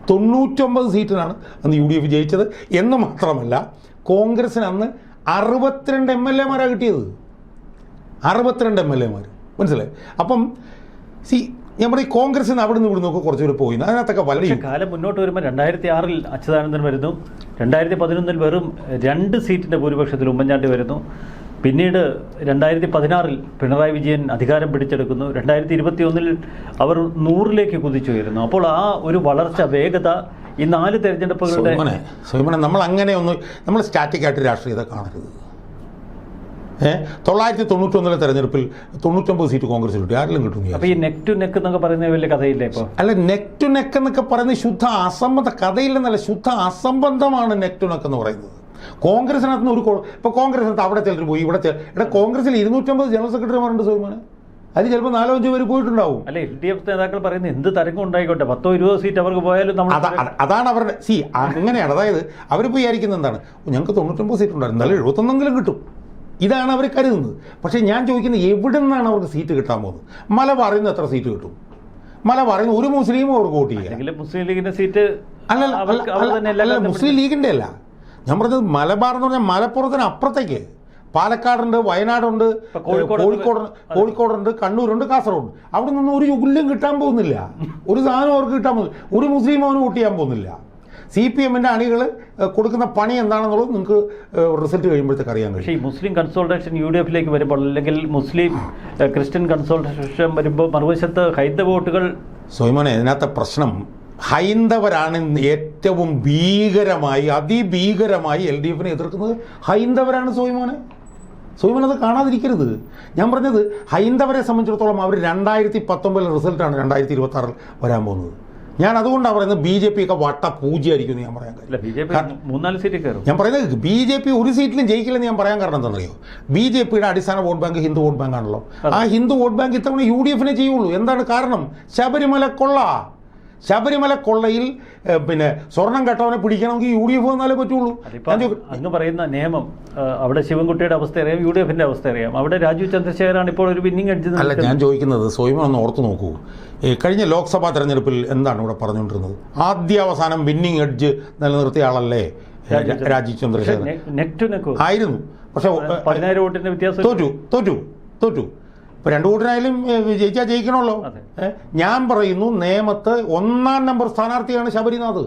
99 സീറ്റിലാണ് അന്ന് UDF ജയിച്ചത്. എന്ന് മാത്രമല്ല, കോൺഗ്രസിന് അന്ന് 62 MLA-മാരാണ് കിട്ടിയത്. 62 MLA-മാർ, മനസ്സിലായി? അപ്പം ഞാൻ പറയും കോൺഗ്രസിൽ നിന്ന് അവിടെ നിന്ന് ഇവിടെ നോക്കുക കുറച്ചുകൂടെ പോയി. അതിനകത്തൊക്കെ വലിയ കാലം മുന്നോട്ട് വരുമ്പോൾ 2006 അച്യുതാനന്ദൻ വരുന്നു, 2011 വെറും 2 സീറ്റിൻ്റെ ഭൂരിപക്ഷത്തിൽ ഉമ്മൻചാണ്ടി വരുന്നു, പിന്നീട് 2016 പിണറായി വിജയൻ അധികാരം പിടിച്ചെടുക്കുന്നു, 2021 അവർ 100-ലേക്ക് കുതിച്ചുയരുന്നു. അപ്പോൾ ആ ഒരു വളർച്ച വേഗത ഈ 4 തെരഞ്ഞെടുപ്പുകളുടെ നമ്മൾ സ്റ്റാറ്റിക് ആയിട്ട് രാഷ്ട്രീയത കാണരുത്. 991 തെരഞ്ഞെടുപ്പിൽ 99 സീറ്റ് കോൺഗ്രസ് കിട്ടി. ആരെങ്കിലും കിട്ടും? അപ്പോൾ ഈ നെക്ക് ടു നെക്ക് എന്നൊക്കെ പറയുന്ന വലിയ കഥയില്ലേ ഇപ്പോൾ? അല്ല, നെക്ക് ടു നെക്ക് എന്നൊക്കെ പറയുന്നത് ശുദ്ധ അസംബന്ധം. കഥയില്ലെന്നല്ല, ശുദ്ധ അസംബന്ധമാണ് നെക്ക് ടു നെക്ക് എന്ന് പറയുന്നത്. കോൺഗ്രസിനകത്ത് നിന്ന് ഇപ്പോൾ കോൺഗ്രസിനകത്ത് അവിടെ ചിലർ പോയി, ഇവിടെ കോൺഗ്രസിൽ 250 ജനറൽ സെക്രട്ടറിമാരുണ്ട് സോമന്. അതിൽ ചിലപ്പോൾ 4-5 പേര് പോയിട്ടുണ്ടാവും. അല്ല, LDF നേതാക്കൾ പറയുന്നത് എന്ത് തരംഗം ഉണ്ടായിക്കോട്ടെ, 10-20 സീറ്റ് അവർക്ക് പോയാലും അതാണ് അവരുടെ അങ്ങനെയാണ്. അതായത് അവർ വിചാരിക്കുന്നത് എന്താണ്? ഞങ്ങൾക്ക് 99 സീറ്റ് ഉണ്ടായിരുന്നു, എന്നാലും 71 കിട്ടും. ഇതാണ് അവർ കരുതുന്നത്. പക്ഷേ ഞാൻ ചോദിക്കുന്നത്, എവിടെ നിന്നാണ് അവർക്ക് സീറ്റ് കിട്ടാൻ പോകുന്നത്? മലബാറിൽ നിന്ന് എത്ര സീറ്റ് കിട്ടും? മലബാറിൽ നിന്ന് ഒരു മുസ്ലിമും അവർക്ക് വോട്ട് ചെയ്യാം. മുസ്ലിം ലീഗിൻ്റെ സീറ്റ് അല്ല, മുസ്ലിം ലീഗിൻ്റെ അല്ല ഞാൻ പറഞ്ഞത്. മലബാർ എന്ന് പറഞ്ഞാൽ മലപ്പുറത്തിന് അപ്പുറത്തേക്ക് പാലക്കാടുണ്ട്, വയനാടുണ്ട്, കോഴിക്കോടുണ്ട്, കണ്ണൂരുണ്ട്, കാസർഗോഡ്. അവിടെ നിന്നും ഒരു ഉല്ലും കിട്ടാൻ പോകുന്നില്ല. ഒരു സാധനം അവർക്ക് കിട്ടാൻ പോകുന്നില്ല. ഒരു മുസ്ലിം അവന് വോട്ട് ചെയ്യാൻ പോകുന്നില്ല. CPM-ന്റെ അണികൾ കൊടുക്കുന്ന പണി എന്താണെന്നുള്ളത് നിങ്ങൾക്ക് റിസൾട്ട് കഴിയുമ്പോഴത്തേക്ക് അറിയാൻ കഴിയും. പക്ഷേ ഈ മുസ്ലിം കൺസോൾട്ടേഷൻ UDF-ലേക്ക് വരുമ്പോൾ, അല്ലെങ്കിൽ മുസ്ലിം ക്രിസ്ത്യൻ കൺസോൾട്ടേഷൻ വരുമ്പോൾ മറുവശത്ത് ഹൈന്ദവ വോട്ടുകൾ. സോയ്മോനെ, ഇതിനകത്തെ പ്രശ്നം ഹൈന്ദവരാണ് ഏറ്റവും അതിഭീകരമായി LDF-നെ എതിർക്കുന്നത്. ഹൈന്ദവരാണ് സോയ്മോനെ. അത് കാണാതിരിക്കരുത്. ഞാൻ പറഞ്ഞത് ഹൈന്ദവരെ സംബന്ധിച്ചിടത്തോളം അവർ 2019 റിസൾട്ടാണ് 2026 വരാൻ പോകുന്നത്. ഞാൻ അതുകൊണ്ടാണ് പറയുന്നത് BJP ഒക്കെ വട്ടപൂജയായിരിക്കും എന്ന് ഞാൻ പറയാൻ കാര്യം. ഞാൻ പറയുന്നത് BJP ഒരു സീറ്റിലും ജയിക്കില്ലെന്ന് ഞാൻ പറയാൻ കാരണം എന്താണെന്നറിയോ? BJP-യുടെ അടിസ്ഥാന vote bank Hindu vote bank ആണല്ലോ. ആ ഹിന്ദു വോട്ട് ബാങ്ക് ഇത്തവണ UDF-നെ ചെയ്യുള്ളൂ. എന്താണ് കാരണം? ശബരിമല കൊള്ളയിൽ സ്വർണം കെട്ടവനെ പിടിക്കണമെങ്കിൽ UDF വന്നാലേ പറ്റുള്ളൂ. അങ്ങ് പറയുന്ന നിയമം, അവിടെ ശിവൻകുട്ടിയുടെ അവസ്ഥ അറിയാം, UDF-ന്റെ അവസ്ഥ അറിയാം. അവിടെ രാജീവ് ചന്ദ്രശേഖരാണ് ഇപ്പോൾ ഒരു വിന്നിംഗ് എഡ്ജ്. അല്ല, ഞാൻ ചോദിക്കുന്നത് സോയ്മൻ ഒന്ന് ഓർത്ത് നോക്കൂ. കഴിഞ്ഞ ലോക്സഭാ തെരഞ്ഞെടുപ്പിൽ എന്താണ് ഇവിടെ പറഞ്ഞുകൊണ്ടിരുന്നത്? ആദ്യാവസാനം വിന്നിംഗ് എഡ്ജ് നിലനിർത്തിയ ആളല്ലേ രാജീവ് ചന്ദ്രശേഖരൻ? ആയിരുന്നു. പക്ഷെ 10,000 വോട്ടിന്റെ വ്യത്യാസം. തോറ്റു. ഇപ്പോൾ 2 വോട്ടിനായാലും ജയിച്ചാൽ ജയിക്കണമല്ലോ. ഞാൻ പറയുന്നു, നേമത്ത് 1-ാം നമ്പർ സ്ഥാനാർത്ഥിയാണ് ശബരിനാഥ്.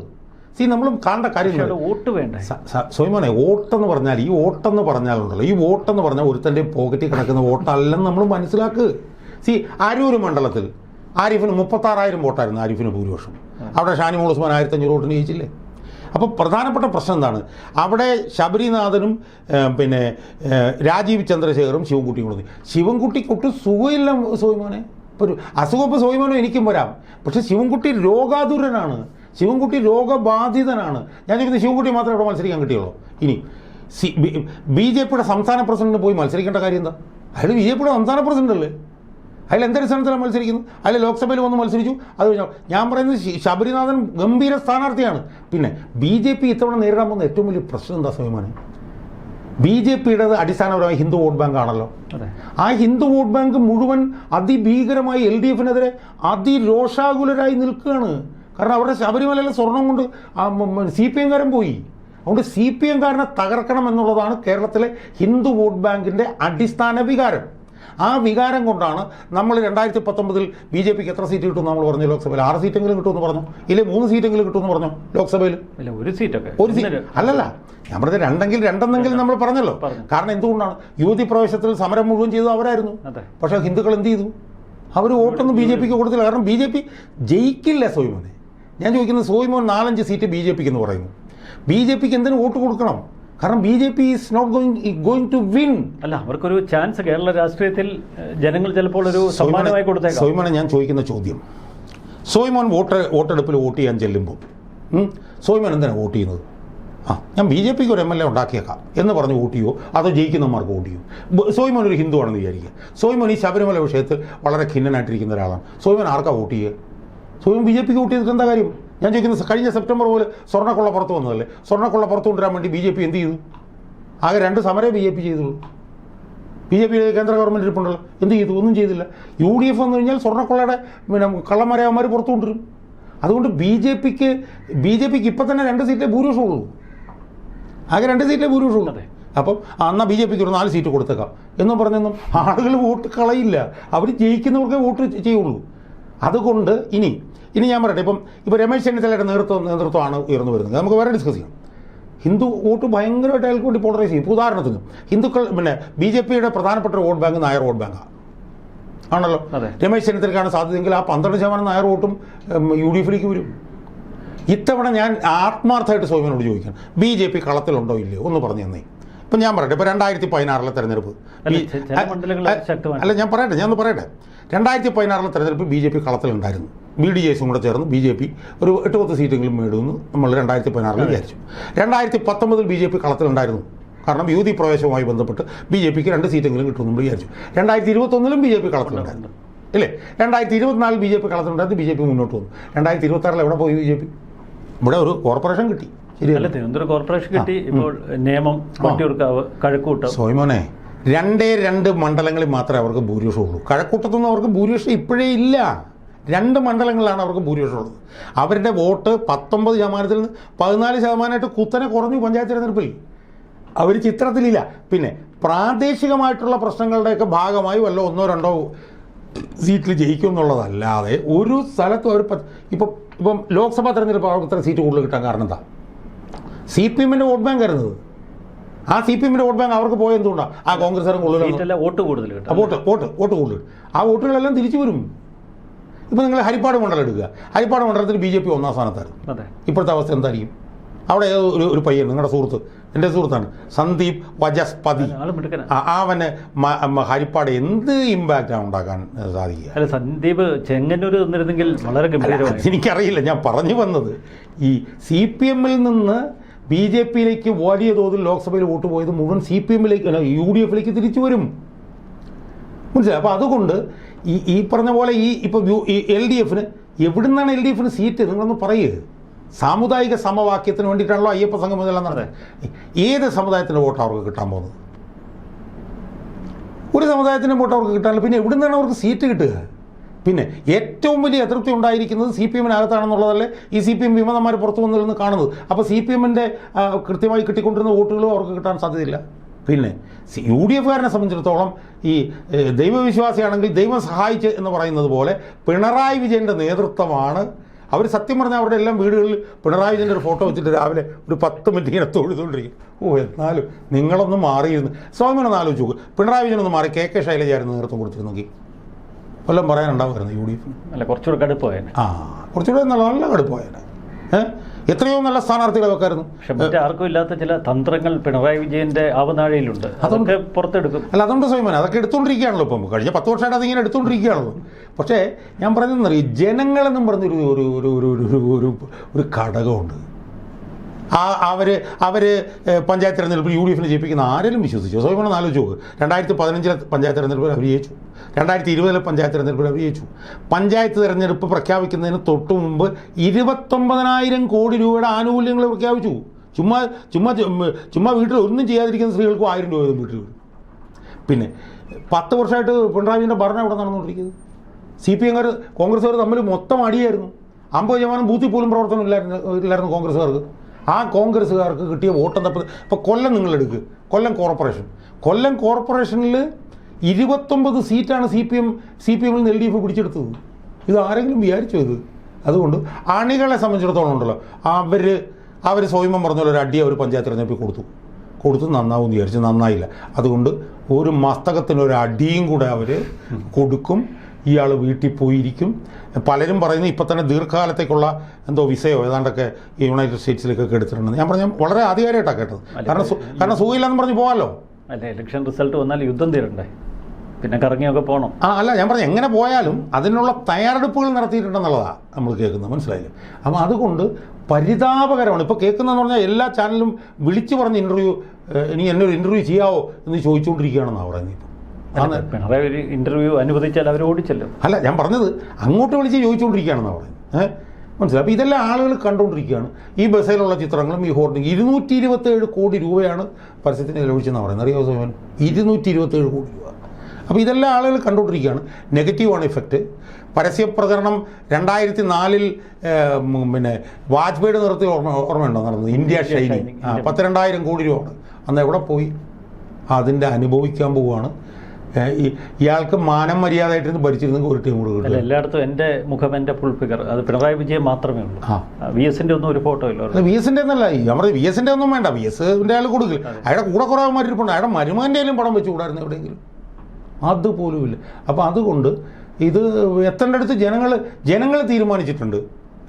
നമ്മൾ കാണേണ്ട കാര്യം വോട്ട് വേണ്ട സോയ്മോനെ. വോട്ടെന്ന് പറഞ്ഞാൽ ഈ വോട്ടെന്ന് പറഞ്ഞാൽ ഒരുത്തൻ്റെ പോക്കറ്റിൽ കിടക്കുന്ന വോട്ടല്ലെന്ന് നമ്മൾ മനസ്സിലാക്ക്. അരൂർ മണ്ഡലത്തിൽ ആരിഫിന് 36,000 വോട്ടായിരുന്നു. ആരിഫിന് ഭൂരിപക്ഷം. അവിടെ ഷാനിമോൾ ഉസ്മാൻ 1,500 വോട്ടിന് ജയിച്ചില്ലേ? അപ്പോൾ പ്രധാനപ്പെട്ട പ്രശ്നം എന്താണ്? അവിടെ ശബരിനാഥനും രാജീവ് ചന്ദ്രശേഖറും ശിവൻകുട്ടിയും കൊടുത്തു. ശിവൻകുട്ടിക്കൊട്ട് സുഖമില്ല സോയ്മോനെ. ഇപ്പോൾ ഒരു അസുഖം ഇപ്പോൾ സോയ്മോനും എനിക്കും വരാം. പക്ഷേ ശിവൻകുട്ടി രോഗാതുരനാണ്, ശിവൻകുട്ടി രോഗബാധിതനാണ്. ഞാൻ ചോദിക്കുന്നത്, ശിവൻകുട്ടി മാത്രമേ ഇവിടെ മത്സരിക്കാൻ കിട്ടിയുള്ളൂ. ഇനി BJP-യുടെ സംസ്ഥാന പ്രസിഡന്റിന് പോയി മത്സരിക്കേണ്ട കാര്യം എന്താ? അയാൾ BJP-യുടെ സംസ്ഥാന പ്രസിഡന്റ് അല്ലേ? അയാൾ എന്തടിസ്ഥാനത്തിലാണ് മത്സരിക്കുന്നത്? അയാൾ ലോക്സഭയിൽ വന്ന് മത്സരിച്ചു. അത് ഞാൻ പറയുന്നത് ശബരിനാഥൻ ഗംഭീര സ്ഥാനാർത്ഥിയാണ്. പിന്നെ BJP ഇത്തവണ നേരിടാൻ പോകുന്ന ഏറ്റവും വലിയ പ്രശ്നം എന്താ സോയ്മാനെ? BJP-യുടെ അടിസ്ഥാനപരമായി ഹിന്ദു വോട്ട് ബാങ്ക് ആണല്ലോ. ആ ഹിന്ദു വോട്ട് ബാങ്ക് മുഴുവൻ അതിഭീകരമായി LDF-നെതിരെ അതിരോഷാകുലരായി നിൽക്കുകയാണ്. കാരണം അവരുടെ ശബരിമലയിലെ സ്വർണം കൊണ്ട് CPM-കാരൻ പോയി. അതുകൊണ്ട് CPM-കാരനെ തകർക്കണം എന്നുള്ളതാണ് കേരളത്തിലെ ഹിന്ദു വോട്ട് ബാങ്കിൻ്റെ അടിസ്ഥാന വികാരം. ആ വികാരം കൊണ്ടാണ് നമ്മൾ 2019 BJPക്ക് എത്ര സീറ്റ് കിട്ടും നമ്മൾ പറഞ്ഞു ലോക്സഭയിൽ? 6 സീറ്റെങ്കിലും കിട്ടുമെന്ന് പറഞ്ഞു, ഇല്ലേ 3 സീറ്റെങ്കിലും കിട്ടുമെന്ന് പറഞ്ഞു ലോക്സഭയിൽ. ഒരു സീറ്റൊക്കെ അല്ലല്ല, ഞാൻ പറഞ്ഞത് രണ്ടെന്നെങ്കിലും നമ്മൾ പറഞ്ഞല്ലോ. കാരണം എന്തുകൊണ്ടാണ്? യുവതി പ്രവേശത്തിൽ സമരം മുഴുവൻ ചെയ്തത് അവരായിരുന്നു. പക്ഷേ ഹിന്ദുക്കൾ എന്ത് ചെയ്തു? അവർ വോട്ടൊന്നും BJPക്ക് കൊടുത്തില്ല. കാരണം BJP ജയിക്കില്ല സോയിമോനെ. ഞാൻ ചോദിക്കുന്നത്, സോയിമോൻ 4-5 സീറ്റ് BJPക്ക് എന്ന് പറയുന്നു. BJPക്ക് എന്തിനു വോട്ട് കൊടുക്കണം? കാരണം BJP is not going to win. അല്ല, അവർക്കൊരു ചാൻസ് കേരള രാഷ്ട്രീയത്തിൽ ജനങ്ങൾ ചിലപ്പോൾ ഒരു സമ്മാനമായി കൊടുത്തേക്കാം. സോയിമോനെ ഞാൻ ചോദിക്കുന്ന ചോദ്യം, സോയിമോൻ വോട്ടെടുപ്പിൽ വോട്ട് ചെയ്യാൻ ചെല്ലുമ്പോൾ സോയിമോൻ എന്തിനാണ് വോട്ട് ചെയ്യുന്നത്? ഞാൻ BJPക്ക് ഒരു MLA ഉണ്ടാക്കിയേക്കാം എന്ന് പറഞ്ഞ് വോട്ട് ചെയ്യുമോ, അതോ ജയിക്കുന്നവർക്ക് വോട്ട് ചെയ്യുമോ? സോയിമോൻ ഒരു ഹിന്ദു ആണെന്ന് വിചാരിക്കുക. സോയിമോൻ ഈ ശബരിമല വിഷയത്തിൽ വളരെ ഖിന്നനായിട്ടിരിക്കുന്ന ഒരാളാണ്. സോയിമോൻ ആർക്കാ വോട്ട് ചെയ്യുക? സോയിമോൻ BJPക്ക് വോട്ട് ചെയ്തിട്ട് എന്താ കാര്യം? ഞാൻ ചോദിക്കുന്നത്, കഴിഞ്ഞ സെപ്റ്റംബർ പോലെ സ്വർണ്ണക്കൊള്ള പുറത്ത് വന്നതല്ലേ? സ്വർണ്ണക്കൊള്ള പുറത്തു കൊണ്ടുവരാൻ വേണ്ടി BJP എന്ത് ചെയ്തു? ആകെ 2 സമരമേ BJP ചെയ്തുള്ളൂ. BJP കേന്ദ്ര ഗവൺമെൻറ് ഇരിപ്പുണ്ടല്ലോ, എന്ത് ചെയ്തു? ഒന്നും ചെയ്തില്ല. UDF വന്നു കഴിഞ്ഞാൽ സ്വർണ്ണക്കൊള്ളയുടെ കള്ളന്മാരവന്മാർ പുറത്തു കൊണ്ടുവരും. അതുകൊണ്ട് BJPക്ക് ഇപ്പം തന്നെ 2 സീറ്റേ ഭൂരിപക്ഷമുള്ളൂ. ആകെ 2 സീറ്റേ ഭൂരിപക്ഷമുള്ളൂ. അപ്പം എന്നാൽ BJPക്ക് ഒരു 4 സീറ്റ് കൊടുത്തേക്കാം എന്നും പറഞ്ഞൊന്നും ആളുകൾ വോട്ട് കളയില്ല. അവർ ജയിക്കുന്നവർക്കേ വോട്ട് ചെയ്യുള്ളൂ. അതുകൊണ്ട് ഇനി ഞാൻ പറയട്ടെ, ഇപ്പം രമേശ് ചെന്നിത്തലയുടെ നേതൃത്വമാണ് ഉയർന്നു വരുന്നത്. നമുക്ക് വേറെ ഡിസ്കസ് ചെയ്യാം. ഹിന്ദു വോട്ട് ഭയങ്കരമായിട്ട് അയാൾക്ക് വേണ്ടി പോളറൈസ് ചെയ്യും. ഇപ്പോൾ ഉദാഹരണത്തിന് ഹിന്ദുക്കൾ BJPയുടെ പ്രധാനപ്പെട്ട വോട്ട് ബാങ്ക് നായർ വോട്ട് ബാങ്കാണ് ആണല്ലോ. രമേശ് ചെന്നിത്തലയ്ക്കാണ് സാധ്യതയെങ്കിൽ ആ 12% നായർ വോട്ടും UDFിലേക്ക് വരും. ഇത്തവണ ഞാൻ ആത്മാർത്ഥമായിട്ട് സോയിമനോട് ചോദിക്കണം, BJP കളത്തിലുണ്ടോ ഇല്ലയോ ഒന്ന് പറഞ്ഞു തന്നേ. ഇപ്പം ഞാൻ പറയട്ടെ, ഇപ്പോൾ 2016 തെരഞ്ഞെടുപ്പ് ഞാൻ പറയട്ടെ 2016 തെരഞ്ഞെടുപ്പ് BJP കളത്തിലുണ്ടായിരുന്നു. BDJസും കൂടെ ചേർന്ന് BJP ഒരു 8-10 സീറ്റെങ്കിലും നേടുമെന്ന് നമ്മൾ 2016 വിചാരിച്ചു. 2019 BJP കളത്തിലുണ്ടായിരുന്നു. കാരണം യുവതി പ്രവേശവുമായി ബന്ധപ്പെട്ട് BJPക്ക് 2 സീറ്റെങ്കിലും കിട്ടുമെന്ന് നമ്മൾ വിചാരിച്ചു. 2021 BJP കളത്തിലുണ്ടായിരുന്നു ഇല്ലേ? 2024 BJP കളത്തിലുണ്ടായിരുന്നു. BJP മുന്നോട്ട് വന്നു. 2026 എവിടെ പോയി BJP? ഇവിടെ ഒരു കോർപ്പറേഷൻ കിട്ടി. ശരിയല്ല, തിരുവനന്തപുരം കോർപ്പറേഷൻ കിട്ടി. ഇപ്പോൾ നേമം, വട്ടിയൂർക്കാവ്, കഴക്കൂട്ടം. സോയിമോനെ 2 മണ്ഡലങ്ങളിൽ മാത്രമേ അവർക്ക് ഭൂരിപക്ഷമുള്ളൂ. കഴക്കൂട്ടത്തൊന്നും അവർക്ക് ഭൂരിപക്ഷം ഇപ്പോഴേ ഇല്ല. 2 മണ്ഡലങ്ങളിലാണ് അവർക്ക് ഭൂരിപക്ഷമുള്ളത്. അവരുടെ വോട്ട് 19% നിന്ന് 14% കുത്തനെ കുറഞ്ഞു പഞ്ചായത്ത് തിരഞ്ഞെടുപ്പിൽ. അവർ ചിത്രത്തിലില്ല. പിന്നെ പ്രാദേശികമായിട്ടുള്ള പ്രശ്നങ്ങളുടെയൊക്കെ ഭാഗമായി വല്ല 1-2 സീറ്റിൽ ജയിക്കും എന്നുള്ളതല്ലാതെ ഒരു സ്ഥലത്തും അവർ ഇപ്പം ലോക്സഭാ തെരഞ്ഞെടുപ്പ് അവർക്ക് ഇത്ര സീറ്റ് കൂടുതൽ കിട്ടാൻ കാരണം എന്താ? CPM-ൻ്റെ വോട്ട് ബാങ്ക് ആയിരുന്നത്. ആ CPM-ൻ്റെ വോട്ട് ബാങ്ക് അവർക്ക് പോയ എന്തുകൊണ്ടാണ്? ആ കോൺഗ്രസ്സുകാരും കൂടുതൽ വോട്ട് കൂടുതൽ വോട്ട് കൂടുതൽ. ആ വോട്ടുകളെല്ലാം തിരിച്ചു വരും. ഇപ്പോൾ നിങ്ങൾ ഹരിപ്പാട് മണ്ഡലം എടുക്കുക. ഹരിപ്പാട് മണ്ഡലത്തിൽ BJP 1-ാം സ്ഥാനത്തായിരുന്നു. ഇപ്പോഴത്തെ അവസ്ഥ എന്തായിരിക്കും? അവിടെ ഒരു പയ്യൻ, നിങ്ങളുടെ സുഹൃത്ത്, എൻ്റെ സുഹൃത്താണ്, സന്ദീപ് വജസ്പതി. അവന് ഹരിപ്പാട് എന്ത് ഇമ്പാക്റ്റാണ് ഉണ്ടാക്കാൻ സാധിക്കുക? സന്ദീപ് ചെങ്ങന്നൂർ നിന്നിരുന്നെങ്കിൽ വളരെ ഗംഭീരമായി. എനിക്കറിയില്ല. ഞാൻ പറഞ്ഞു വന്നത്, ഈ CPM-ൽ നിന്ന് BJPയിലേക്ക് വലിയ തോതിൽ ലോക്സഭയിൽ വോട്ട് പോയത് മുഴുവൻ CPM-ലേക്ക് UDFിലേക്ക് തിരിച്ചു വരും. മനസ്സിലായി? അപ്പോൾ അതുകൊണ്ട് ഈ പറഞ്ഞ പോലെ ഇപ്പോൾ LDFന് എവിടുന്നാണ് LDFന് സീറ്റ്? നിങ്ങളൊന്ന് പറയുക. സാമുദായിക സമവാക്യത്തിന് വേണ്ടിയിട്ടാണല്ലോ അയ്യപ്പ സംഘം ഇതെല്ലാം നടത്തുന്നത്. ഏത് സമുദായത്തിൻ്റെ വോട്ട് അവർക്ക് കിട്ടാൻ പോകുന്നത്? ഒരു സമുദായത്തിൻ്റെ വോട്ട് അവർക്ക് കിട്ടാനില്ല. പിന്നെ എവിടുന്നാണ് അവർക്ക് സീറ്റ് കിട്ടുക? പിന്നെ ഏറ്റവും വലിയ അതൃപ്തി ഉണ്ടായിരിക്കുന്നത് CPM-നകത്താണെന്നുള്ളതല്ലേ ഈ CPM വിമതന്മാർ പുറത്തു വന്നിരുന്ന് കാണുന്നത്. അപ്പോൾ CPM-ൻ്റെ കൃത്യമായി കിട്ടിക്കൊണ്ടിരുന്ന വോട്ടുകളും അവർക്ക് കിട്ടാൻ സാധ്യതയില്ല. പിന്നെ UDFകാരനെ സംബന്ധിച്ചിടത്തോളം ഈ ദൈവവിശ്വാസിയാണെങ്കിൽ ദൈവം സഹായിച്ച് എന്ന് പറയുന്നത് പോലെ പിണറായി വിജയൻ്റെ നേതൃത്വമാണ്. അവർ സത്യം പറഞ്ഞാൽ അവരുടെ എല്ലാം വീടുകളിൽ പിണറായി വിജയൻ്റെ ഒരു ഫോട്ടോ വെച്ചിട്ട് രാവിലെ ഒരു 10 മിനിറ്റ് ഇങ്ങനെ തൊഴുതുകൊണ്ടിരിക്കും. എന്നാലും നിങ്ങളൊന്ന് മാറിയിരുന്നു. സോമനൊന്ന് ആലോചിച്ച് നോക്കും. പിണറായി വിജയനൊന്ന് മാറി KK ശൈലജയായിരുന്നു നേതൃത്വം കൊടുത്തിരുന്നെങ്കിൽ വല്ലതും പറയാനുണ്ടാവുമായിരുന്നു UDF. അല്ല, കുറച്ചുകൂടെ കടുപ്പമായേനെ. കുറച്ചുകൂടെ നല്ല കടുപ്പമായേനെ. എത്രയോ നല്ല സ്ഥാനാർത്ഥികളെ വെക്കായിരുന്നു. പക്ഷെ മറ്റേ ആർക്കും ഇല്ലാത്ത ചില തന്ത്രങ്ങൾ പിണറായി വിജയൻ്റെ ആവനാഴിയിലുണ്ട്. അതൊക്കെ പുറത്തെടുക്കും. അല്ല, അതുകൊണ്ട് സോയിമോൻ അതൊക്കെ എടുത്തുകൊണ്ടിരിക്കുകയാണല്ലോ. ഇപ്പം കഴിഞ്ഞ 10 വർഷമായിട്ട് അതിങ്ങനെ എടുത്തുകൊണ്ടിരിക്കുകയാണല്ലോ. പക്ഷേ ഞാൻ പറഞ്ഞതെന്നറിയാം, ജനങ്ങളെന്നും പറഞ്ഞൊരു ഒരു ഘടകമുണ്ട്. അവർ പഞ്ചായത്ത് തെരഞ്ഞെടുപ്പിൽ UDFനെ ജയിപ്പിക്കുന്ന ആരെങ്കിലും വിശ്വസിച്ചു? സോയിമോൻ ആലോചിച്ച് നോക്ക്. 2015 പഞ്ചായത്ത് തെരഞ്ഞെടുപ്പിൽ അവർ ജയിച്ചു. 2020 പഞ്ചായത്ത് തെരഞ്ഞെടുപ്പിൽ അവർ ജയിച്ചു. പഞ്ചായത്ത് തെരഞ്ഞെടുപ്പ് പ്രഖ്യാപിക്കുന്നതിന് തൊട്ട് മുമ്പ് 29,000 കോടി രൂപയുടെ ആനുകൂല്യങ്ങൾ പ്രഖ്യാപിച്ചു. ചുമ്മാ വീട്ടിൽ ഒന്നും ചെയ്യാതിരിക്കുന്ന സ്ത്രീകൾക്കും 1000 രൂപ വീട്ടിൽ വരും. പിന്നെ 10 വർഷമായിട്ട് പിണറായി വിജയൻ്റെ ഭരണം ഇവിടെ നടന്നുകൊണ്ടിരിക്കുന്നത്. CPM-കാർ കോൺഗ്രസ്സുകാർ തമ്മിൽ മൊത്തം അടിയായിരുന്നു. 50% ബൂത്തിൽ പോലും പ്രവർത്തനം ഇല്ലായിരുന്നു കോൺഗ്രസ്സുകാർക്ക്. ആ കോൺഗ്രസ്സുകാർക്ക് കിട്ടിയ വോട്ടെന്താ? ഇപ്പോൾ കൊല്ലം നിങ്ങളെടുക്കുക, കൊല്ലം കോർപ്പറേഷനിൽ 29 സീറ്റാണ് സി പി എമ്മിൽ നിന്ന് LDF പിടിച്ചെടുത്തത്. ഇത് ആരെങ്കിലും വിചാരിച്ചോ ഇത്? അതുകൊണ്ട് അണികളെ സംബന്ധിച്ചിടത്തോളം ഉണ്ടല്ലോ, അവർ സ്വയം പറഞ്ഞ ഒരു അടി അവർ പഞ്ചായത്ത് തിരഞ്ഞെടുപ്പിൽ കൊടുത്ത് നന്നാവും എന്ന് വിചാരിച്ചു, നന്നായില്ല. അതുകൊണ്ട് ഒരു മസ്തകത്തിനൊരു അടിയും കൂടെ അവർ കൊടുക്കും. ഇയാൾ വീട്ടിൽ പോയിരിക്കും. പലരും പറയുന്നത് ഇപ്പം തന്നെ ദീർഘകാലത്തേക്കുള്ള എന്തോ വിസയോ ഏതാണ്ടൊക്കെ ഈ യുണൈറ്റഡ് സ്റ്റേറ്റ്സിലേക്കൊക്കെ എടുത്തിട്ടുണ്ടെന്ന്. ഞാൻ പറഞ്ഞ വളരെ ആധികാരികമായിട്ടാണ് കേട്ടത്. കാരണം സുഖമില്ലെന്ന് പറഞ്ഞ് പോകാമല്ലോ. അല്ല, ഇലക്ഷൻ റിസൾട്ട് വന്നാൽ യുദ്ധം തീരണ്ടേ, പിന്നെ കറങ്ങിയൊക്കെ പോകണം. അല്ല, ഞാൻ പറഞ്ഞു എങ്ങനെ പോയാലും അതിനുള്ള തയ്യാറെടുപ്പുകൾ നടത്തിയിട്ടുണ്ടെന്നുള്ളതാണ് നമ്മൾ കേൾക്കുന്നത്, മനസ്സിലായില്ലേ? അപ്പോൾ അതുകൊണ്ട് പരിതാപകരമാണ് ഇപ്പോൾ കേൾക്കുന്നതെന്ന് പറഞ്ഞാൽ എല്ലാ ചാനലും വിളിച്ചു പറഞ്ഞ് ഇനി എന്നൊരു ഇൻ്റർവ്യൂ ചെയ്യാവോ എന്ന് ചോദിച്ചുകൊണ്ടിരിക്കുകയാണെന്നാണ് പറയുന്നത്. ഇപ്പോൾ പിണറായി ഒരു ഇൻ്റർവ്യൂ അനുവദിച്ചാൽ അവർ ഓടിച്ചല്ലോ. അല്ല, ഞാൻ പറഞ്ഞത് അങ്ങോട്ട് വിളിച്ച് ചോദിച്ചുകൊണ്ടിരിക്കുകയാണെന്നാണ് പറയുന്നത്. മനസ്സിലായി? അപ്പോൾ ഇതെല്ലാം ആളുകൾ കണ്ടുകൊണ്ടിരിക്കുകയാണ്. ഈ ബസ്സിലുള്ള ചിത്രങ്ങളും ഈ ഹോർഡിങ് 227 കോടി രൂപയാണ് പരസ്യത്തിന് ചെലവഴിച്ചെന്നാണ് പറയുന്നത്. അറിയാമോ സോമൻ? 227 കോടി രൂപ. അപ്പോൾ ഇതെല്ലാം ആളുകൾ കണ്ടുകൊണ്ടിരിക്കുകയാണ്. നെഗറ്റീവാണ് ഇഫക്റ്റ്. പരസ്യപ്രചരണം 2004 പിന്നെ വാജ്പേയിയുടെ നേതൃത്വത്തിൽ ഓർമ്മയുണ്ടോ നടന്നത്? ഇന്ത്യ ഷൈനിങ് 12,000 കോടി രൂപ. അന്ന് എവിടെ പോയി? അതിൻ്റെ അനുഭവിക്കാൻ പോവുകയാണ്. ഇയാൾക്ക് മാനം മര്യാദയായിട്ട് ഭരിച്ചിരുന്നെങ്കിൽ ഒരു ടീം കൂടെ കിട്ടും. എല്ലായിടത്തും എൻ്റെ മുഖം എൻ്റെ ഫുൾ ഫിഗർ, അത് പിണറായി വിജയൻ മാത്രമേ ഉള്ളൂ. VS-ന്റെ ഒന്നും ഒരു ഫോട്ടോ ഇല്ല. VS-ന്റെ എന്നല്ല, നമ്മുടെ VS-ന്റെ ഒന്നും വേണ്ട. VS-ന്റെ ആൾ കൊടുക്കില്ല. അയാളുടെ കൂടെ കുറേ മാറ്റിരിപ്പുണ്ട്. അയാളുടെ മരുമകൻ്റെയും പടം വെച്ച് കൂടായിരുന്നു എവിടെയെങ്കിലും? അതുപോലുമില്ല. അപ്പോൾ അതുകൊണ്ട് ഇത് എത്തേണ്ടടുത്ത് ജനങ്ങൾ തീരുമാനിച്ചിട്ടുണ്ട്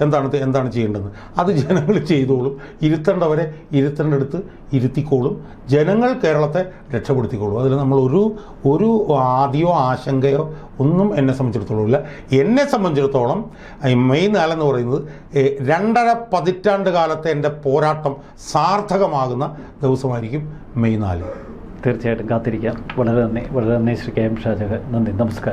എന്താണ് ചെയ്യേണ്ടത്. അത് ജനങ്ങൾ ചെയ്തോളും. ഇരുത്തേണ്ടവരെ ഇരുത്തേണ്ടടുത്ത് ഇരുത്തിക്കോളും. ജനങ്ങൾ കേരളത്തെ രക്ഷപ്പെടുത്തിക്കോളും. അതിൽ നമ്മൾ ഒരു ആദ്യമോ ആശങ്കയോ ഒന്നും എന്നെ സംബന്ധിച്ചിടത്തോളം ഇല്ല. എന്നെ സംബന്ധിച്ചിടത്തോളം മെയ് 4 എന്ന് പറയുന്നത് 2.5 പതിറ്റാണ്ട് കാലത്തെ എൻ്റെ പോരാട്ടം സാർത്ഥകമാകുന്ന ദിവസമായിരിക്കും മെയ് 4. തീർച്ചയായിട്ടും കാത്തിരിക്കാം. വളരെ നന്ദി ശ്രീ KM ഷാജഹാൻ. നന്ദി, നമസ്കാരം.